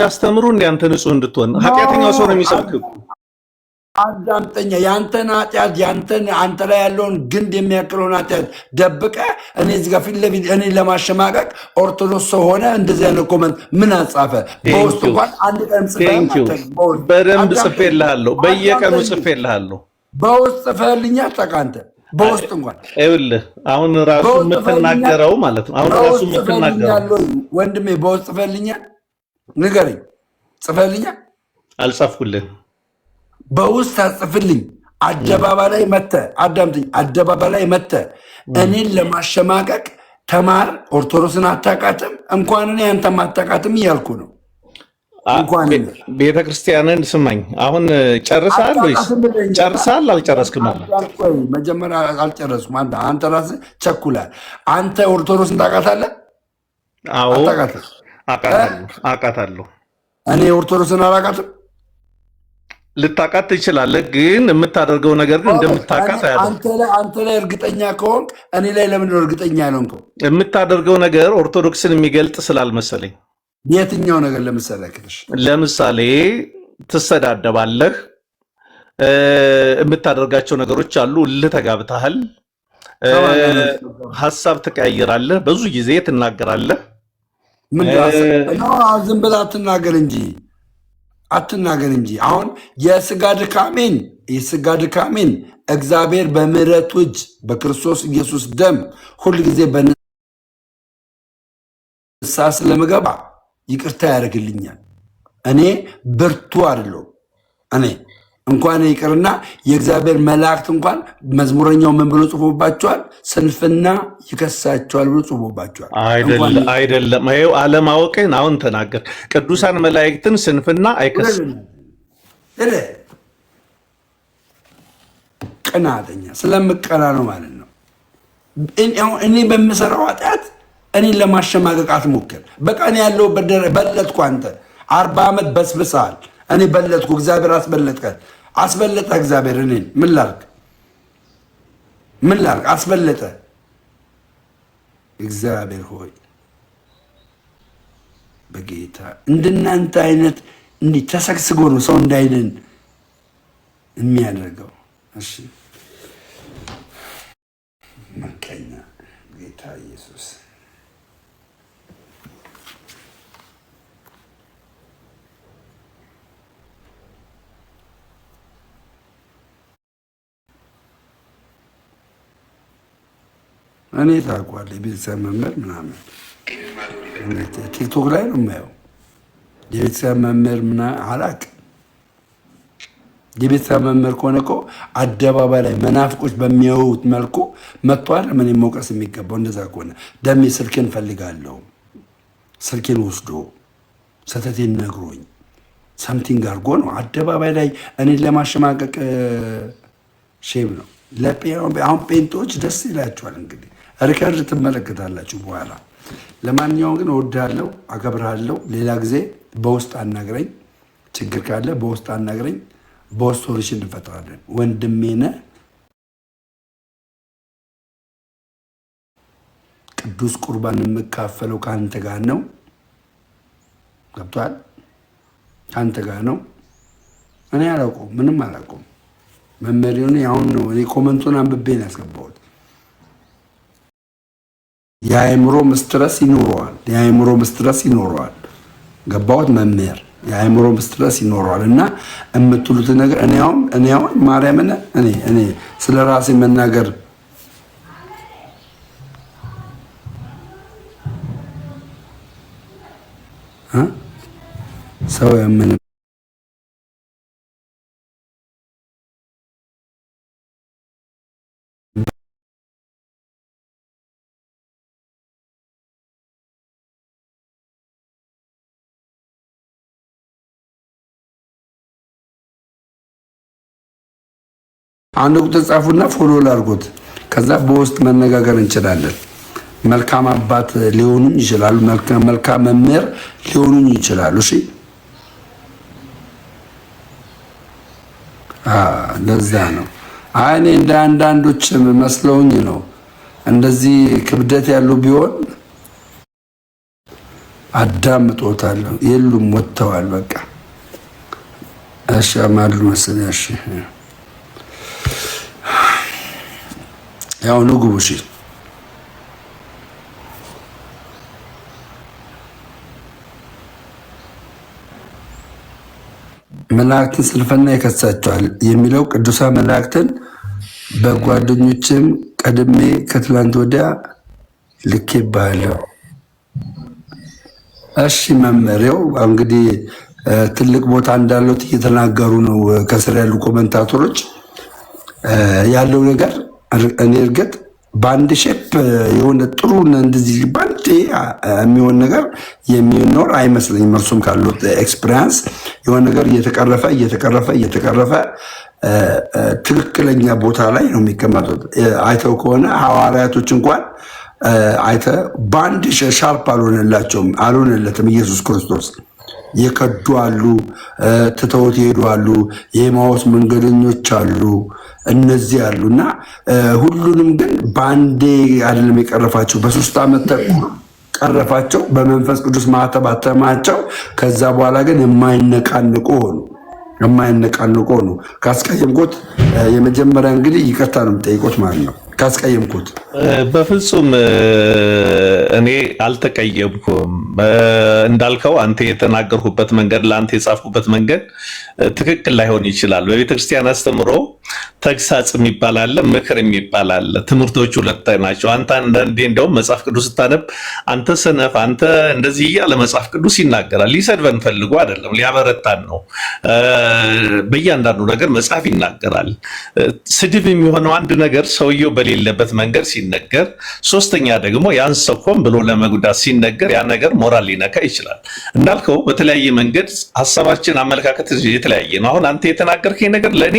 ያስተምሩ እንደ አንተ ንጹህ እንድትሆን ኃጢአተኛው ሰው ነው የሚሰብከው። አዳምጠኛ ያንተን ኃጢአት ያንተን አንተ ላይ ያለውን ግንድ የሚያክለውን ኃጢአት ደብቀ እኔ እዚህ ጋር ፊት ለፊት እኔ ለማሸማቀቅ ኦርቶዶክስ ሰው ሆነ እንደዚህ ያለ ኮመንት ምን አጻፈ? በውስጥ እንኳን አንድ ቀን በደንብ ጽፌልሃለሁ፣ በየቀኑ ጽፌልሃለሁ። በውስጥ ጽፈህልኛል ተቃንተ በውስጥ እንኳን ይኸውልህ አሁን ራሱ የምትናገረው ማለት ነው። አሁን ራሱ የምትናገረው ወንድሜ በውስጥ ጽፈህልኛል፣ ንገረኝ። ጽፈህልኛል? አልጻፍኩልህ። በውስጥ አጽፍልኝ። አደባባይ ላይ መተህ አዳምጥኝ። አደባባይ ላይ መተህ እኔን ለማሸማቀቅ ተማር። ኦርቶዶክስን አታውቃትም፣ እንኳን እኔ አንተም አታውቃትም እያልኩ ነው። እንኳን ቤተክርስቲያንን ስማኝ። አሁን ጨርሰሃል ወይስ ጨርሰሃል? አልጨረስክም? መጀመሪያ አልጨረስኩም። አንተ ራስህ ቸኩላል። አንተ ኦርቶዶክስን ታውቃታለህ? አዎ አውቃታለሁ። እኔ ኦርቶዶክስን አላውቃትም። ልታውቃት ትችላለህ፣ ግን የምታደርገው ነገር ግን እንደምታውቃት አያደርግም። አንተ ላይ እርግጠኛ ከሆንክ እኔ ላይ ለምንድን ነው እርግጠኛ ያልሆንከው? የምታደርገው ነገር ኦርቶዶክስን የሚገልጥ ስላልመሰለኝ። የትኛው ነገር? ለምሳሌ ትሰዳደባለህ፣ የምታደርጋቸው ነገሮች አሉ። እልህ ተጋብተሃል፣ ሀሳብ ትቀያይራለህ፣ ብዙ ጊዜ ትናገራለህ። ዝም ብለህ አትናገር እንጂ አሁን የስጋ ድካሜን እግዚአብሔር በምሕረቱ እጅ በክርስቶስ ኢየሱስ ደም ሁል ጊዜ በንስሐ ስለምገባ ይቅርታ ያደርግልኛል። እኔ ብርቱ አይደለሁም። እኔ እንኳን ይቅርና የእግዚአብሔር መላእክት እንኳን መዝሙረኛው ምን ብሎ ጽፎባቸዋል? ስንፍና ይከሳቸዋል ብሎ ጽፎባቸዋል። አይደለም። ይኸው አለማወቅህን አሁን ተናገር። ቅዱሳን መላእክትን ስንፍና አይከስም። ቅናተኛ ስለምቀና ነው ማለት ነው። እኔ በምሰራው ኃጢአት እኔን ለማሸማቀቅ አትሞክር። በቃ እኔ ያለው በለጥኩ። አንተ 40 ዓመት በስብሰሃል። እኔ በለጥኩ። እግዚአብሔር አስበለጠ። እግዚአብሔር እኔን ምን ላድርግ? አስበለጠ። እግዚአብሔር ሆይ በጌታ እንደናንተ አይነት እንዲህ ተሰግስጎ ነው ሰው እንዳይድን የሚያደርገው። እሺ መቀኛ ጌታ ኢየሱስ እኔ ታውቋል። የቤተሰብ መምህር ምናምን ቲክቶክ ላይ ነው የማየው። የቤተሰብ መምህር ምናምን አላውቅም። የቤተሰብ መምህር ከሆነ እኮ አደባባይ ላይ መናፍቆች በሚያዩት መልኩ መጥቷል። ምን መውቀስ የሚገባው እንደዛ ከሆነ ደሜ ስልኬን ፈልጋለሁ። ስልኬን ወስዶ ሰተቴን ነግሮኝ ሰምቲንግ አድርጎ ነው አደባባይ ላይ እኔን ለማሸማቀቅ። ሼም ነው። አሁን ፔንቶች ደስ ይላቸዋል። እንግዲህ ሪከርድ ትመለከታላችሁ በኋላ። ለማንኛውም ግን እወድሃለሁ፣ አከብርሃለሁ። ሌላ ጊዜ በውስጥ አናግረኝ፣ ችግር ካለ በውስጥ አናግረኝ። በውስጥ ሶሉሽን እንፈጥራለን። ወንድሜ ነህ። ቅዱስ ቁርባን የምካፈለው ከአንተ ጋር ነው። ገብቶሃል? ከአንተ ጋር ነው። እኔ አላውቀውም፣ ምንም አላውቀውም። መመሪውን አሁን ነው እኔ ኮመንቱን አንብቤ ነው ያስገባሁት። የአእምሮ ስትረስ ይኖረዋል። ገባሁት? መምህር የአእምሮ ስትረስ ይኖረዋል። እና የምትሉት ነገር እኔ አሁን ማርያምን እኔ ስለ ራሴ መናገር ሰው ያምን አንድ ቁጥር ጻፉና ፎሎ ላድርጉት። ከዛ በውስጥ መነጋገር እንችላለን። መልካም አባት ሊሆኑኝ ይችላሉ። መልካም መምህር ሊሆኑኝ ይችላሉ። እሺ ለዛ ነው እኔ እንደ አንዳንዶች መስለውኝ ነው። እንደዚህ ክብደት ያለው ቢሆን አዳምጦታለሁ። የሉም ወጥተዋል። በቃ እሺ አማሉ መሰለኝ። እሺ ያው ንጉቡ እሺ መላእክትን ስንፍና ይከሳቸዋል የሚለው ቅዱሳን መላእክትን በጓደኞችም ቀድሜ ከትላንት ወዲያ ልኬብሃለሁ። እሺ መመሪያው እንግዲህ ትልቅ ቦታ እንዳለው እየተናገሩ ነው ከስር ያሉ ኮመንታተሮች። ያለው ነገር እኔ እርግጥ በአንድ ሼፕ የሆነ ጥሩ እንደዚህ ባንዴ የሚሆን ነገር የሚኖር አይመስለኝም። እርሱም ካለው ኤክስፒሪየንስ የሆነ ነገር እየተቀረፈ ትክክለኛ ቦታ ላይ ነው የሚቀመጡት። አይተው ከሆነ ሐዋርያቶች እንኳን አይተ በአንድ ሻርፕ አልሆነለትም ኢየሱስ ክርስቶስ። የከዱ አሉ፣ ትተውት ይሄዱ አሉ፣ የኤማሁስ መንገደኞች አሉ፣ እነዚህ አሉ እና ሁሉንም ግን በአንዴ አይደለም የቀረፋቸው። በ3 ዓመት ተኩል ቀረፋቸው፣ በመንፈስ ቅዱስ ማዕተብ አተማቸው። ከዛ በኋላ ግን የማይነቃንቁ ሆኑ። ካስቀየምኩት የመጀመሪያ እንግዲህ ይቅርታ ነው የምጠይቆት ማለት ነው። ካስቀየምኩት በፍጹም እኔ አልተቀየምኩም። እንዳልከው አንተ የተናገርኩበት መንገድ ለአንተ የጻፍኩበት መንገድ ትክክል ላይሆን ይችላል። በቤተክርስቲያን አስተምሮ ተግሳጽ የሚባል አለ፣ ምክር የሚባል አለ። ትምህርቶቹ ሁለት ናቸው። አንተ አንዳንዴ እንደውም መጽሐፍ ቅዱስ ስታነብ አንተ ሰነፍ፣ አንተ እንደዚህ እያለ መጽሐፍ ቅዱስ ይናገራል። ሊሰድበን ፈልጎ አይደለም፣ ሊያበረታን ነው። በእያንዳንዱ ነገር መጽሐፍ ይናገራል። ስድብ የሚሆነው አንድ ነገር ሰውየው በሌለበት መንገድ ሲነገር፣ ሶስተኛ ደግሞ ያን ሰው ሆን ብሎ ለመጉዳት ሲነገር ያ ነገር ሞራል ሊነካ ይችላል። እንዳልከው በተለያየ መንገድ ሀሳባችን፣ አመለካከት የተለያየ ነው። አሁን አንተ የተናገርከኝ ነገር ለእኔ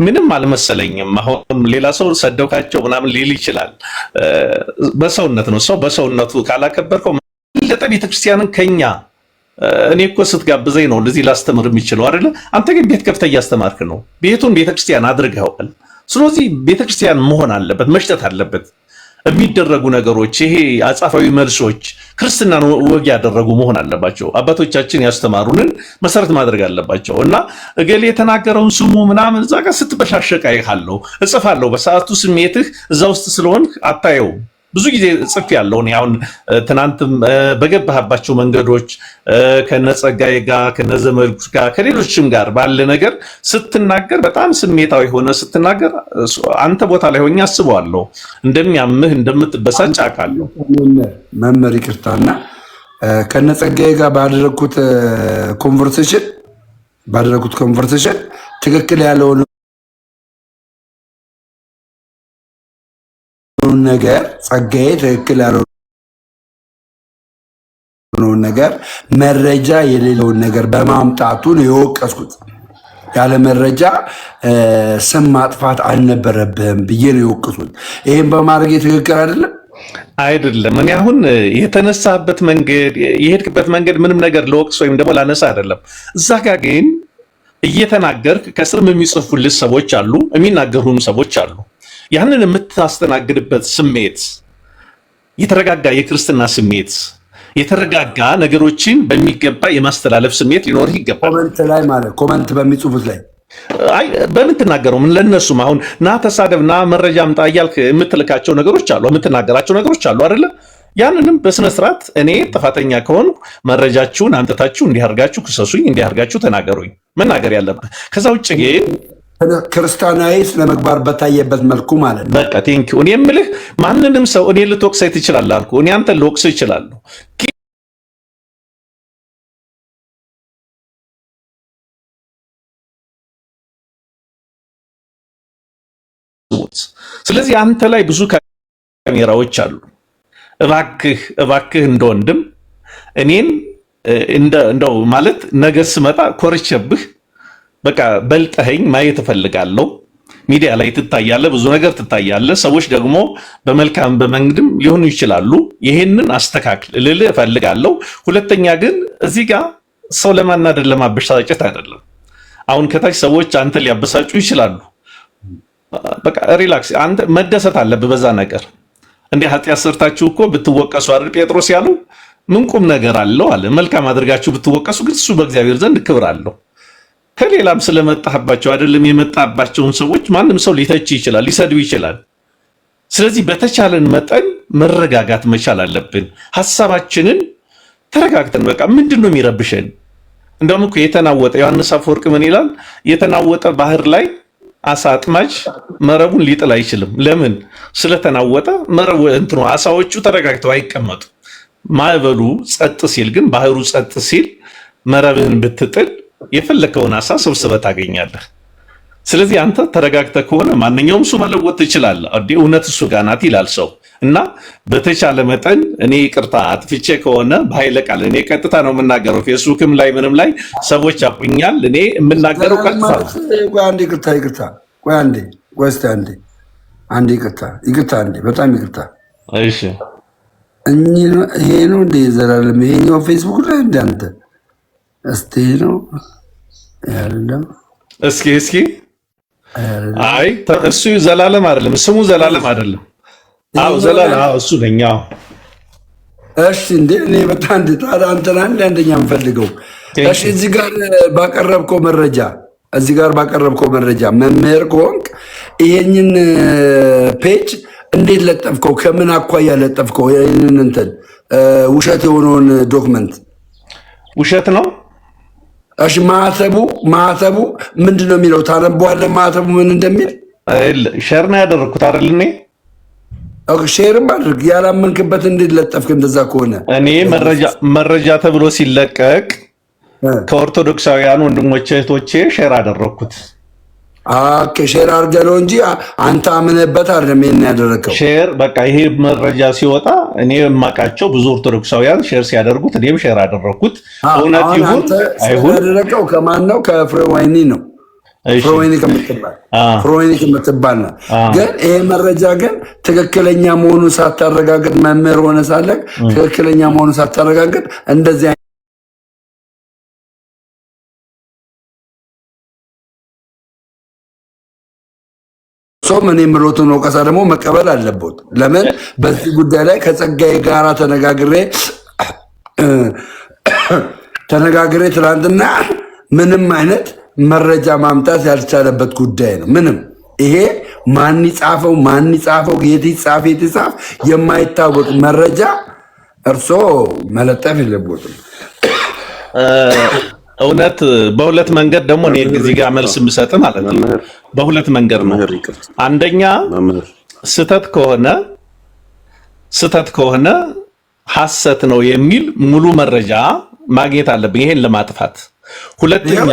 ምንም አልመሰለኝም። አሁን ሌላ ሰው ሰደውካቸው ምናምን ሊል ይችላል። በሰውነት ነው። ሰው በሰውነቱ ካላከበርከው ለጠ ቤተክርስቲያንን ከኛ እኔ እኮ ስትጋብዘኝ ነው እንደዚህ ላስተምር የሚችለው አይደለ? አንተ ግን ቤት ከፍተህ እያስተማርክ ነው። ቤቱን ቤተክርስቲያን አድርገዋል። ስለዚህ ቤተክርስቲያን መሆን አለበት፣ መሽተት አለበት። የሚደረጉ ነገሮች ይሄ አጻፋዊ መልሶች ክርስትናን ወግ ያደረጉ መሆን አለባቸው። አባቶቻችን ያስተማሩንን መሰረት ማድረግ አለባቸው እና እገሌ የተናገረውን ስሙ ምናምን እዛ ጋር ስትበሻሸቅ አይሃለሁ፣ እጽፋለሁ። በሰዓቱ ስሜትህ እዛ ውስጥ ስለሆን አታየውም። ብዙ ጊዜ ጽፍ ያለው አሁን ትናንትም በገባህባቸው መንገዶች ከነጸጋዬ ጋር ከነዘመድኩ ጋር ከሌሎችም ጋር ባለ ነገር ስትናገር በጣም ስሜታዊ ሆነ ስትናገር አንተ ቦታ ላይ ሆኜ አስበዋለሁ። እንደሚያምህ እንደምትበሳጭ አውቃለሁ። መምህር ይቅርታና ከነጸጋዬ ጋር ባደረኩት ኮንቨርሴሽን ትክክል ያለውን ነገር ጸጋዬ ትክክል ያልሆነውን ነገር መረጃ የሌለውን ነገር በማምጣቱ ነው የወቀስኩት። ያለ መረጃ ስም ማጥፋት አልነበረብህም ብዬ ነው የወቀስኩት። ይህም በማድረግ ትክክል አይደለም። እኔ አሁን የተነሳበት መንገድ የሄድክበት መንገድ ምንም ነገር ለወቅስ ወይም ደግሞ ላነሳ አይደለም። እዛ ጋር ግን እየተናገርክ ከስርም የሚጽፉልህ ሰዎች አሉ፣ የሚናገሩም ሰዎች አሉ። ያንን የምታስተናግድበት ስሜት የተረጋጋ የክርስትና ስሜት፣ የተረጋጋ ነገሮችን በሚገባ የማስተላለፍ ስሜት ሊኖርህ ይገባል። ኮመንት በሚጽፉት ላይ በምትናገረው ምን ለነሱም አሁን ና ተሳደብ ና መረጃ አምጣ እያልክ የምትልካቸው ነገሮች አሉ፣ የምትናገራቸው ነገሮች አሉ አይደለ? ያንንም በስነ ስርዓት እኔ ጥፋተኛ ከሆኑ መረጃችሁን አምጥታችሁ እንዲያርጋችሁ ክሰሱኝ፣ እንዲያርጋችሁ ተናገሩኝ፣ መናገር ያለብህ። ከዛ ውጭ ግን ክርስቲያናዊ ስለመግባር በታየበት መልኩ ማለት ነው። በቃ ቴንኪው። እኔ የምልህ ማንንም ሰው እኔ ልትወቅሰኝ ትችላለህ አልኩ። እኔ አንተን ልወቅስህ እችላለሁ። ስለዚህ አንተ ላይ ብዙ ካሜራዎች አሉ። እባክህ እንደወንድም እኔን እንደው ማለት ነገር ስመጣ ኮርቼብህ በቃ በልጠኸኝ ማየት እፈልጋለሁ። ሚዲያ ላይ ትታያለህ፣ ብዙ ነገር ትታያለህ። ሰዎች ደግሞ በመልካም በመንገድም ሊሆኑ ይችላሉ። ይሄንን አስተካክል ልልህ እፈልጋለሁ። ሁለተኛ ግን እዚህ ጋር ሰው ለማናደድ ለማበሻጨት አይደለም። አሁን ከታች ሰዎች አንተ ሊያበሳጩ ይችላሉ። በቃ ሪላክስ፣ አንተ መደሰት አለብህ በዛ ነገር። እንዴ ኃጢአት ሰርታችሁ እኮ ብትወቀሱ አይደል ጴጥሮስ ያለው? ምን ቁም ነገር አለው አለ። መልካም አድርጋችሁ ብትወቀሱ ግን እሱ በእግዚአብሔር ዘንድ ክብር አለው። ከሌላም ስለመጣባቸው አይደለም የመጣባቸውን ሰዎች ማንም ሰው ሊተች ይችላል፣ ሊሰድብ ይችላል። ስለዚህ በተቻለን መጠን መረጋጋት መቻል አለብን። ሐሳባችንን ተረጋግተን በቃ ምንድነው የሚረብሸን? እንደውም እኮ የተናወጠ ዮሐንስ አፈወርቅ ምን ይላል? የተናወጠ ባህር ላይ አሳ አጥማጅ መረቡን ሊጥል አይችልም። ለምን? ስለተናወጠ መረቡ እንትኑ አሳዎቹ ተረጋግተው አይቀመጡ። ማዕበሉ ጸጥ ሲል ግን ባህሩ ጸጥ ሲል መረብህን ብትጥል የፈለከውን አሳ ሰብስበህ ታገኛለህ። ስለዚህ አንተ ተረጋግተህ ከሆነ ማንኛውም ሰው መለወጥ ትችላለህ። እውነት እሱ ጋር ናት ይላል ሰው እና በተቻለ መጠን እኔ ይቅርታ አጥፍቼ ከሆነ በኃይለ ቃል እኔ ቀጥታ ነው የምናገረው። ፌስቡክም ላይ ምንም ላይ ሰዎች ያቁኛል። እኔ የምናገረው ቀጥታ ነው። በጣም ይቅርታ። እሺ ይሄ ነው እንደ ዘላለም ይሄኛው ፌስቡክ ላይ እንዳንተ እስቲ ነው ያለም እስኪ አይ እሱ ዘላለም አይደለም፣ ስሙ ዘላለም አይደለም። አዎ ዘላለም እሱ ነኝ። እሺ እንዴ እኔ በጣም እንደ ታዲያ አንተና አንደኛ የምፈልገው እሺ እዚህ ጋር ባቀረብከው መረጃ መምህር ከሆንክ ይሄንን ፔጅ እንዴት ለጠፍከው? ከምን አኳያ ለጠፍከው? ይሄንን እንትን ውሸት የሆነውን ዶክመንት ውሸት ነው። እሺ ማህተቡ ምንድን ነው የሚለው? ታነበዋለህ ማህተቡ ምን እንደሚል? ሼር ነው ያደረኩት አይደል? እኔ ሼርም አድርግ። ያላመንክበት እንዴት ለጠፍክ? እንደዛ ከሆነ እኔ መረጃ ተብሎ ሲለቀቅ ከኦርቶዶክሳውያን ወንድሞቼ እህቶቼ ሼር አደረኩት። ሼር አድርገህ ነው እንጂ አንተ አምነህበት አይደለም ይሄን ያደረከው። ሼር በቃ ይሄ መረጃ ሲወጣ እኔ የማውቃቸው ብዙ ኦርቶዶክሳውያን ሼር ሲያደርጉት እኔም ሼር አደረኩት። እውነት ይሁን አይሁን ያደረከው ከማን ነው? ከፍሬወይኒ ነው። ፍሬወይኒ ከምትባል ነው። ግን ይሄ መረጃ ግን ትክክለኛ መሆኑን ሳታረጋግጥ መምህር ሆነ ሳለቅ ትክክለኛ መሆኑን ሳታረጋግጥ እንደዚህ ምን የምሎትን ወቀሳ ደግሞ መቀበል አለበት። ለምን በዚህ ጉዳይ ላይ ከጸጋዬ ጋራ ተነጋግሬ ትናንትና ምንም አይነት መረጃ ማምጣት ያልቻለበት ጉዳይ ነው። ምንም ይሄ ማን ይጻፈው የት ይጻፍ የማይታወቅ መረጃ እርሶ መለጠፍ የለበትም። እውነት በሁለት መንገድ ደግሞ እኔ እዚህ ጋር መልስ የምሰጥ ማለት ነው። በሁለት መንገድ ነው። አንደኛ ስተት ከሆነ ሐሰት ነው የሚል ሙሉ መረጃ ማግኘት አለብኝ ይሄን ለማጥፋት። ሁለተኛ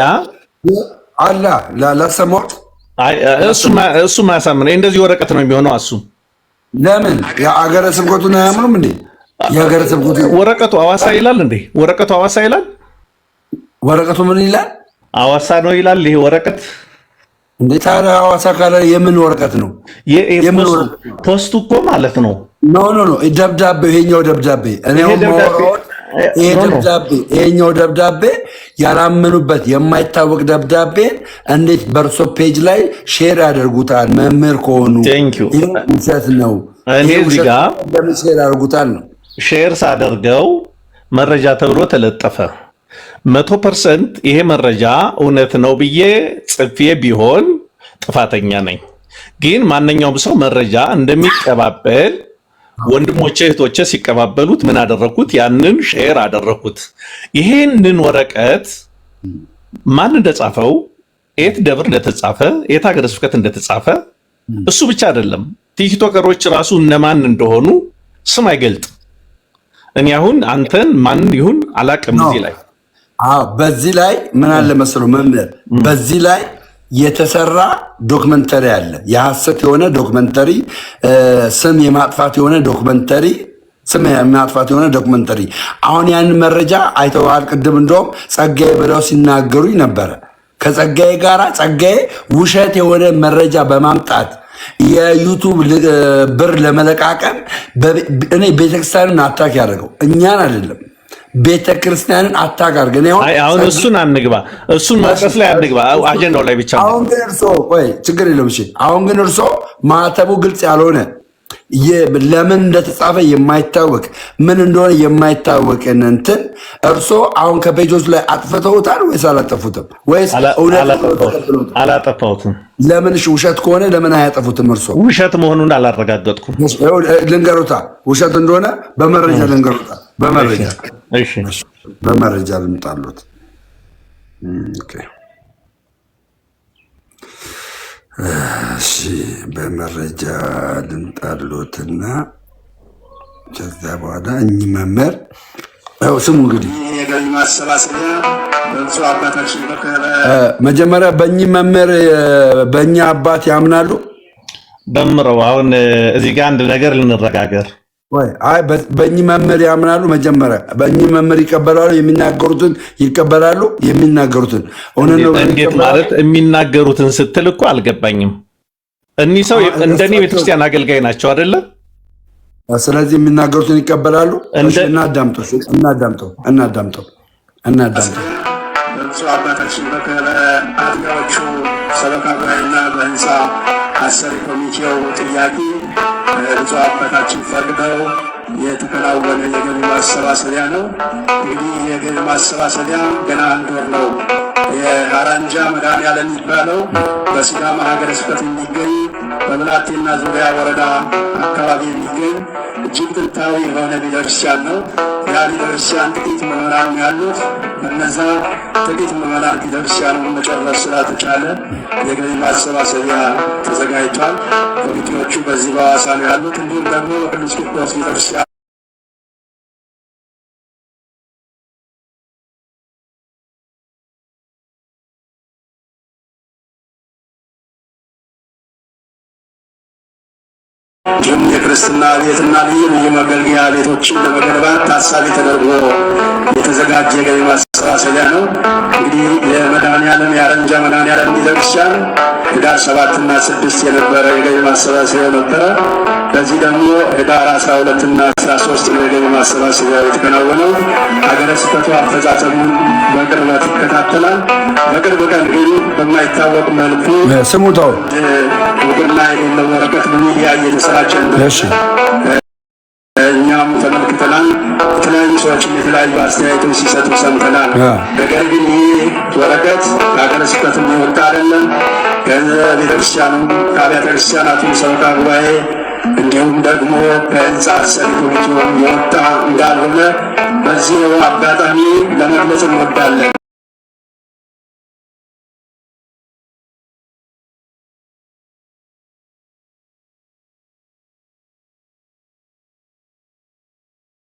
አላ ላሰማት እሱ ማያሳምን እንደዚህ ወረቀት ነው የሚሆነው። ለምን የአገረ ስብከቱን አያምኑም እንዴ? የአገረ ስብከቱ ወረቀቱ አዋሳ ይላል እንዴ? ወረቀቱ አዋሳ ይላል። ወረቀቱ ምን ይላል? አዋሳ ነው ይላል። ይሄ ወረቀት እንዴት ታዲያ አዋሳ ካለ የምን ወረቀት ነው? ፖስቱ እኮ ማለት ነው። ኖ ደብዳቤ፣ ይሄኛው ደብዳቤ ይሄኛው ደብዳቤ ያላመኑበት የማይታወቅ ደብዳቤን እንዴት በእርሶ ፔጅ ላይ ሼር ያደርጉታል? መምህር ከሆኑ ውሸት ነው። እኔ እዚህ ጋር ሼር ያደርጉታል ነው። ሼር ሳደርገው መረጃ ተብሎ ተለጠፈ። 100% ይሄ መረጃ እውነት ነው ብዬ ጽፌ ቢሆን ጥፋተኛ ነኝ። ግን ማንኛውም ሰው መረጃ እንደሚቀባበል ወንድሞቼ እህቶቼ ሲቀባበሉት ምን አደረኩት? ያንን ሼር አደረኩት። ይሄንን ወረቀት ማን እንደጻፈው፣ የት ደብር እንደተጻፈ፣ የት ሀገረ ስብከት እንደተጻፈ እሱ ብቻ አይደለም ቲክቶከሮች ራሱ እነማን እንደሆኑ ስም አይገልጥ። እኔ አሁን አንተን ማን ይሁን አላቅም። በዚህ ላይ ምን አለ መሰለው መምህር፣ በዚህ ላይ የተሰራ ዶክመንተሪ አለ። የሐሰት የሆነ ዶክመንተሪ፣ ስም የማጥፋት የሆነ ዶክመንተሪ አሁን ያንን መረጃ አይተዋል። ቅድም እንደውም ጸጋዬ ብለው ሲናገሩኝ ነበረ። ከጸጋዬ ጋራ ጸጋዬ ውሸት የሆነ መረጃ በማምጣት የዩቱብ ብር ለመለቃቀም እኔ ቤተክርስቲያንን አታክ ያደርገው እኛን አይደለም ቤተክርስቲያንን አታጋር ግን አሁን እሱን አንግባ፣ እሱን መጥቀስ ላይ አንግባ፣ አጀንዳው ላይ ብቻ። አሁን ግን ችግር የለውም። እሺ አሁን ግን ማዕተቡ ግልጽ ያልሆነ ለምን እንደተጻፈ የማይታወቅ ምን እንደሆነ የማይታወቅን እንትን አሁን ከፔጆች ላይ አጥፍተውታል ወይስ አላጠፉትም? ወይስ አላጠፋሁትም? ለምን ውሸት ከሆነ ለምን አያጠፉትም? ውሸት መሆኑን አላረጋገጥኩም። ልንገሩታ፣ ውሸት እንደሆነ በመረጃ ልንገሩታ፣ በመረጃ ልምጣሉት። እሺ በመረጃ ልምጣሎትና ከዛ በኋላ እኚህ መምህር ስሙ እንግዲህ የገቢ ማሰባሰቢያ በብፁዕ አባታችን መጀመሪያ በእኚህ መምህር በእኛ አባት ያምናሉ። ደምረው አሁን እዚህ ጋር አንድ ነገር ልንረጋገር። በእኚህ መምህር ያምናሉ። መጀመሪያ በእኚህ መምህር ይቀበላሉ። የሚናገሩትን ይቀበላሉ። የሚናገሩትን እንዴት ማለት የሚናገሩትን ስትል እኮ አልገባኝም። እኒህ ሰው እንደኔ ቤተክርስቲያን አገልጋይ ናቸው አይደለ? ስለዚህ የሚናገሩትን ይቀበላሉ። እናዳምጠው። በብፁዕ አባታችን በአጥቢያዎቹ ሰበካ ጉባኤና በህንፃ አሰሪ ኮሚቴው ጥያቄ ብፁዕ አባታችን ፈቅደው የተከናወነ የገቢ ማሰባሰቢያ ነው። እንግዲህ የገቢ ማሰባሰቢያ ገና 1 ወር ነው። የሀራንጃ መድኃኔዓለም የሚባለው በሲዳማ ሀገረ ስብከት የሚገኝ በብላቴና ዙሪያ ወረዳ አካባቢ የሚገኝ እጅግ ጥንታዊ የሆነ ቤተክርስቲያን ነው። ያ ቤተክርስቲያን ጥቂት ምዕመናን ያሉት፣ እነዛ ጥቂት ምዕመናን ቤተክርስቲያኑን መጨረስ ስላልተቻለ የገቢ ማሰባሰቢያ ተዘጋጅቷል። ኮሚቴዎቹ በዚህ በሐዋሳ ነው ያሉት። እንዲሁም ደግሞ በቅዱስ ቂርቆስ ቤተክርስቲያን እንዲሁም የክርስትና ቤትና ልዩ ልዩ መገልገያ ቤቶችን ለመገንባት ታሳቢ ተደርጎ የተዘጋጀ የገቢ ማሰባሰቢያ ነው። እንግዲህ የመድኃኔዓለም የሀረንጃ መድኃኔዓለም ቤተክርስቲያን ህዳር 7 እና 6 የነበረ የገቢ ማሰባሰቢያ ነበረ። በዚህ ደግሞ ህዳር 12 እና 13 ነው የገቢ ማሰባሰቢያ የተከናወነው። ሀገረ ስብከቱ አፈጻጸሙን በቅርበት ይከታተላል። በቅርብ ቀን ግን በማይታወቅ መልኩ ስሙታው እውቅና የሌለው ወረቀት በሚዲያ እየተሰራጨ እኛም ተመልክተናል። የተለያዩ ሰዎችም የተለያዩ አስተያየቶች ሲሰጡ ሰምተናል። ነገር ግን ይህ ወረቀት ከሀገረ ስብከቱ የወጣ አይደለም። ከቤተክርስቲያኑ ከአብያተ ክርስቲያናቱ ሰበካ ጉባኤ እንዲሁም ደግሞ ከህንፃ አሰሪ ኮሚቴው የወጣ እንዳልሆነ በዚህ አጋጣሚ ለመግለጽ እንወዳለን።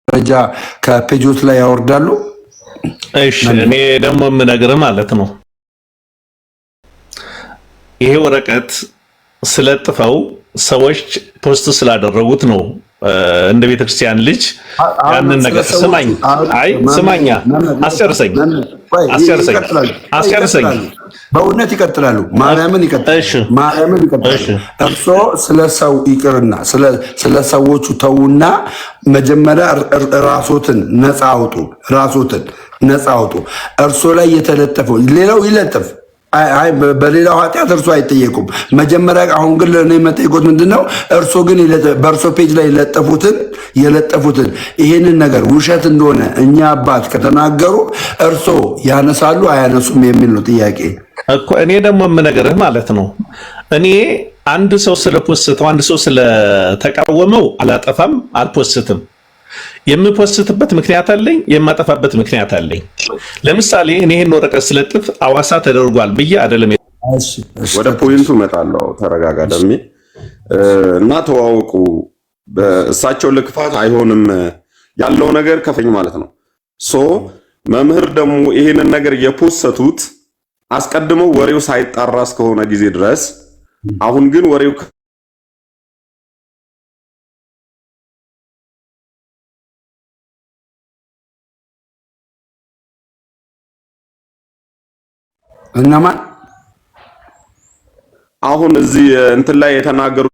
መረጃ ከፔጆች ላይ ያወርዳሉ። እሺ እኔ ደግሞ የምነግርህ ማለት ነው ይሄ ወረቀት ስለጥፈው ሰዎች ፖስት ስላደረጉት ነው። እንደ ቤተክርስቲያን ልጅ ያንን ነገር ስማኛ አስጨርሰኝ። በእውነት ይቀጥላሉ። ማርያምን ይቀጥላሉ። እርሶ ስለ ሰው ይቅርና ስለ ሰዎቹ ተዉና መጀመሪያ ራሶትን ነፃ አውጡ። እርሶ ላይ የተለጠፈው ሌላው ይለጥፍ። በሌላው ኃጢአት እርሶ አይጠየቁም። መጀመሪያ አሁን ግን ለእኔ መጠየቆት ምንድነው? እርሶ ግን በእርሶ ፔጅ ላይ የለጠፉትን ይሄንን ነገር ውሸት እንደሆነ እኛ አባት ከተናገሩ እርሶ ያነሳሉ አያነሱም የሚል ነው ጥያቄ እኮ። እኔ ደግሞ የምነግርህ ማለት ነው እኔ አንድ ሰው ስለፖስተው አንድ ሰው ስለተቃወመው አላጠፋም፣ አልፖስትም። የምፖስትበት ምክንያት አለኝ፣ የማጠፋበት ምክንያት አለኝ። ለምሳሌ እኔ ይሄን ወረቀት ስለጥፍ አዋሳ ተደርጓል ብዬ አይደለም። ወደ ፖይንቱ እመጣለሁ። ተረጋጋ ደሜ እና ተዋወቁ። እሳቸው ለክፋት አይሆንም ያለው ነገር ከፈኝ ማለት ነው። መምህር ደግሞ ይሄንን ነገር የፖሰቱት አስቀድመው ወሬው ሳይጣራ እስከሆነ ጊዜ ድረስ አሁን ግን ወሬው እነማን አሁን እዚህ እንትን ላይ የተናገሩ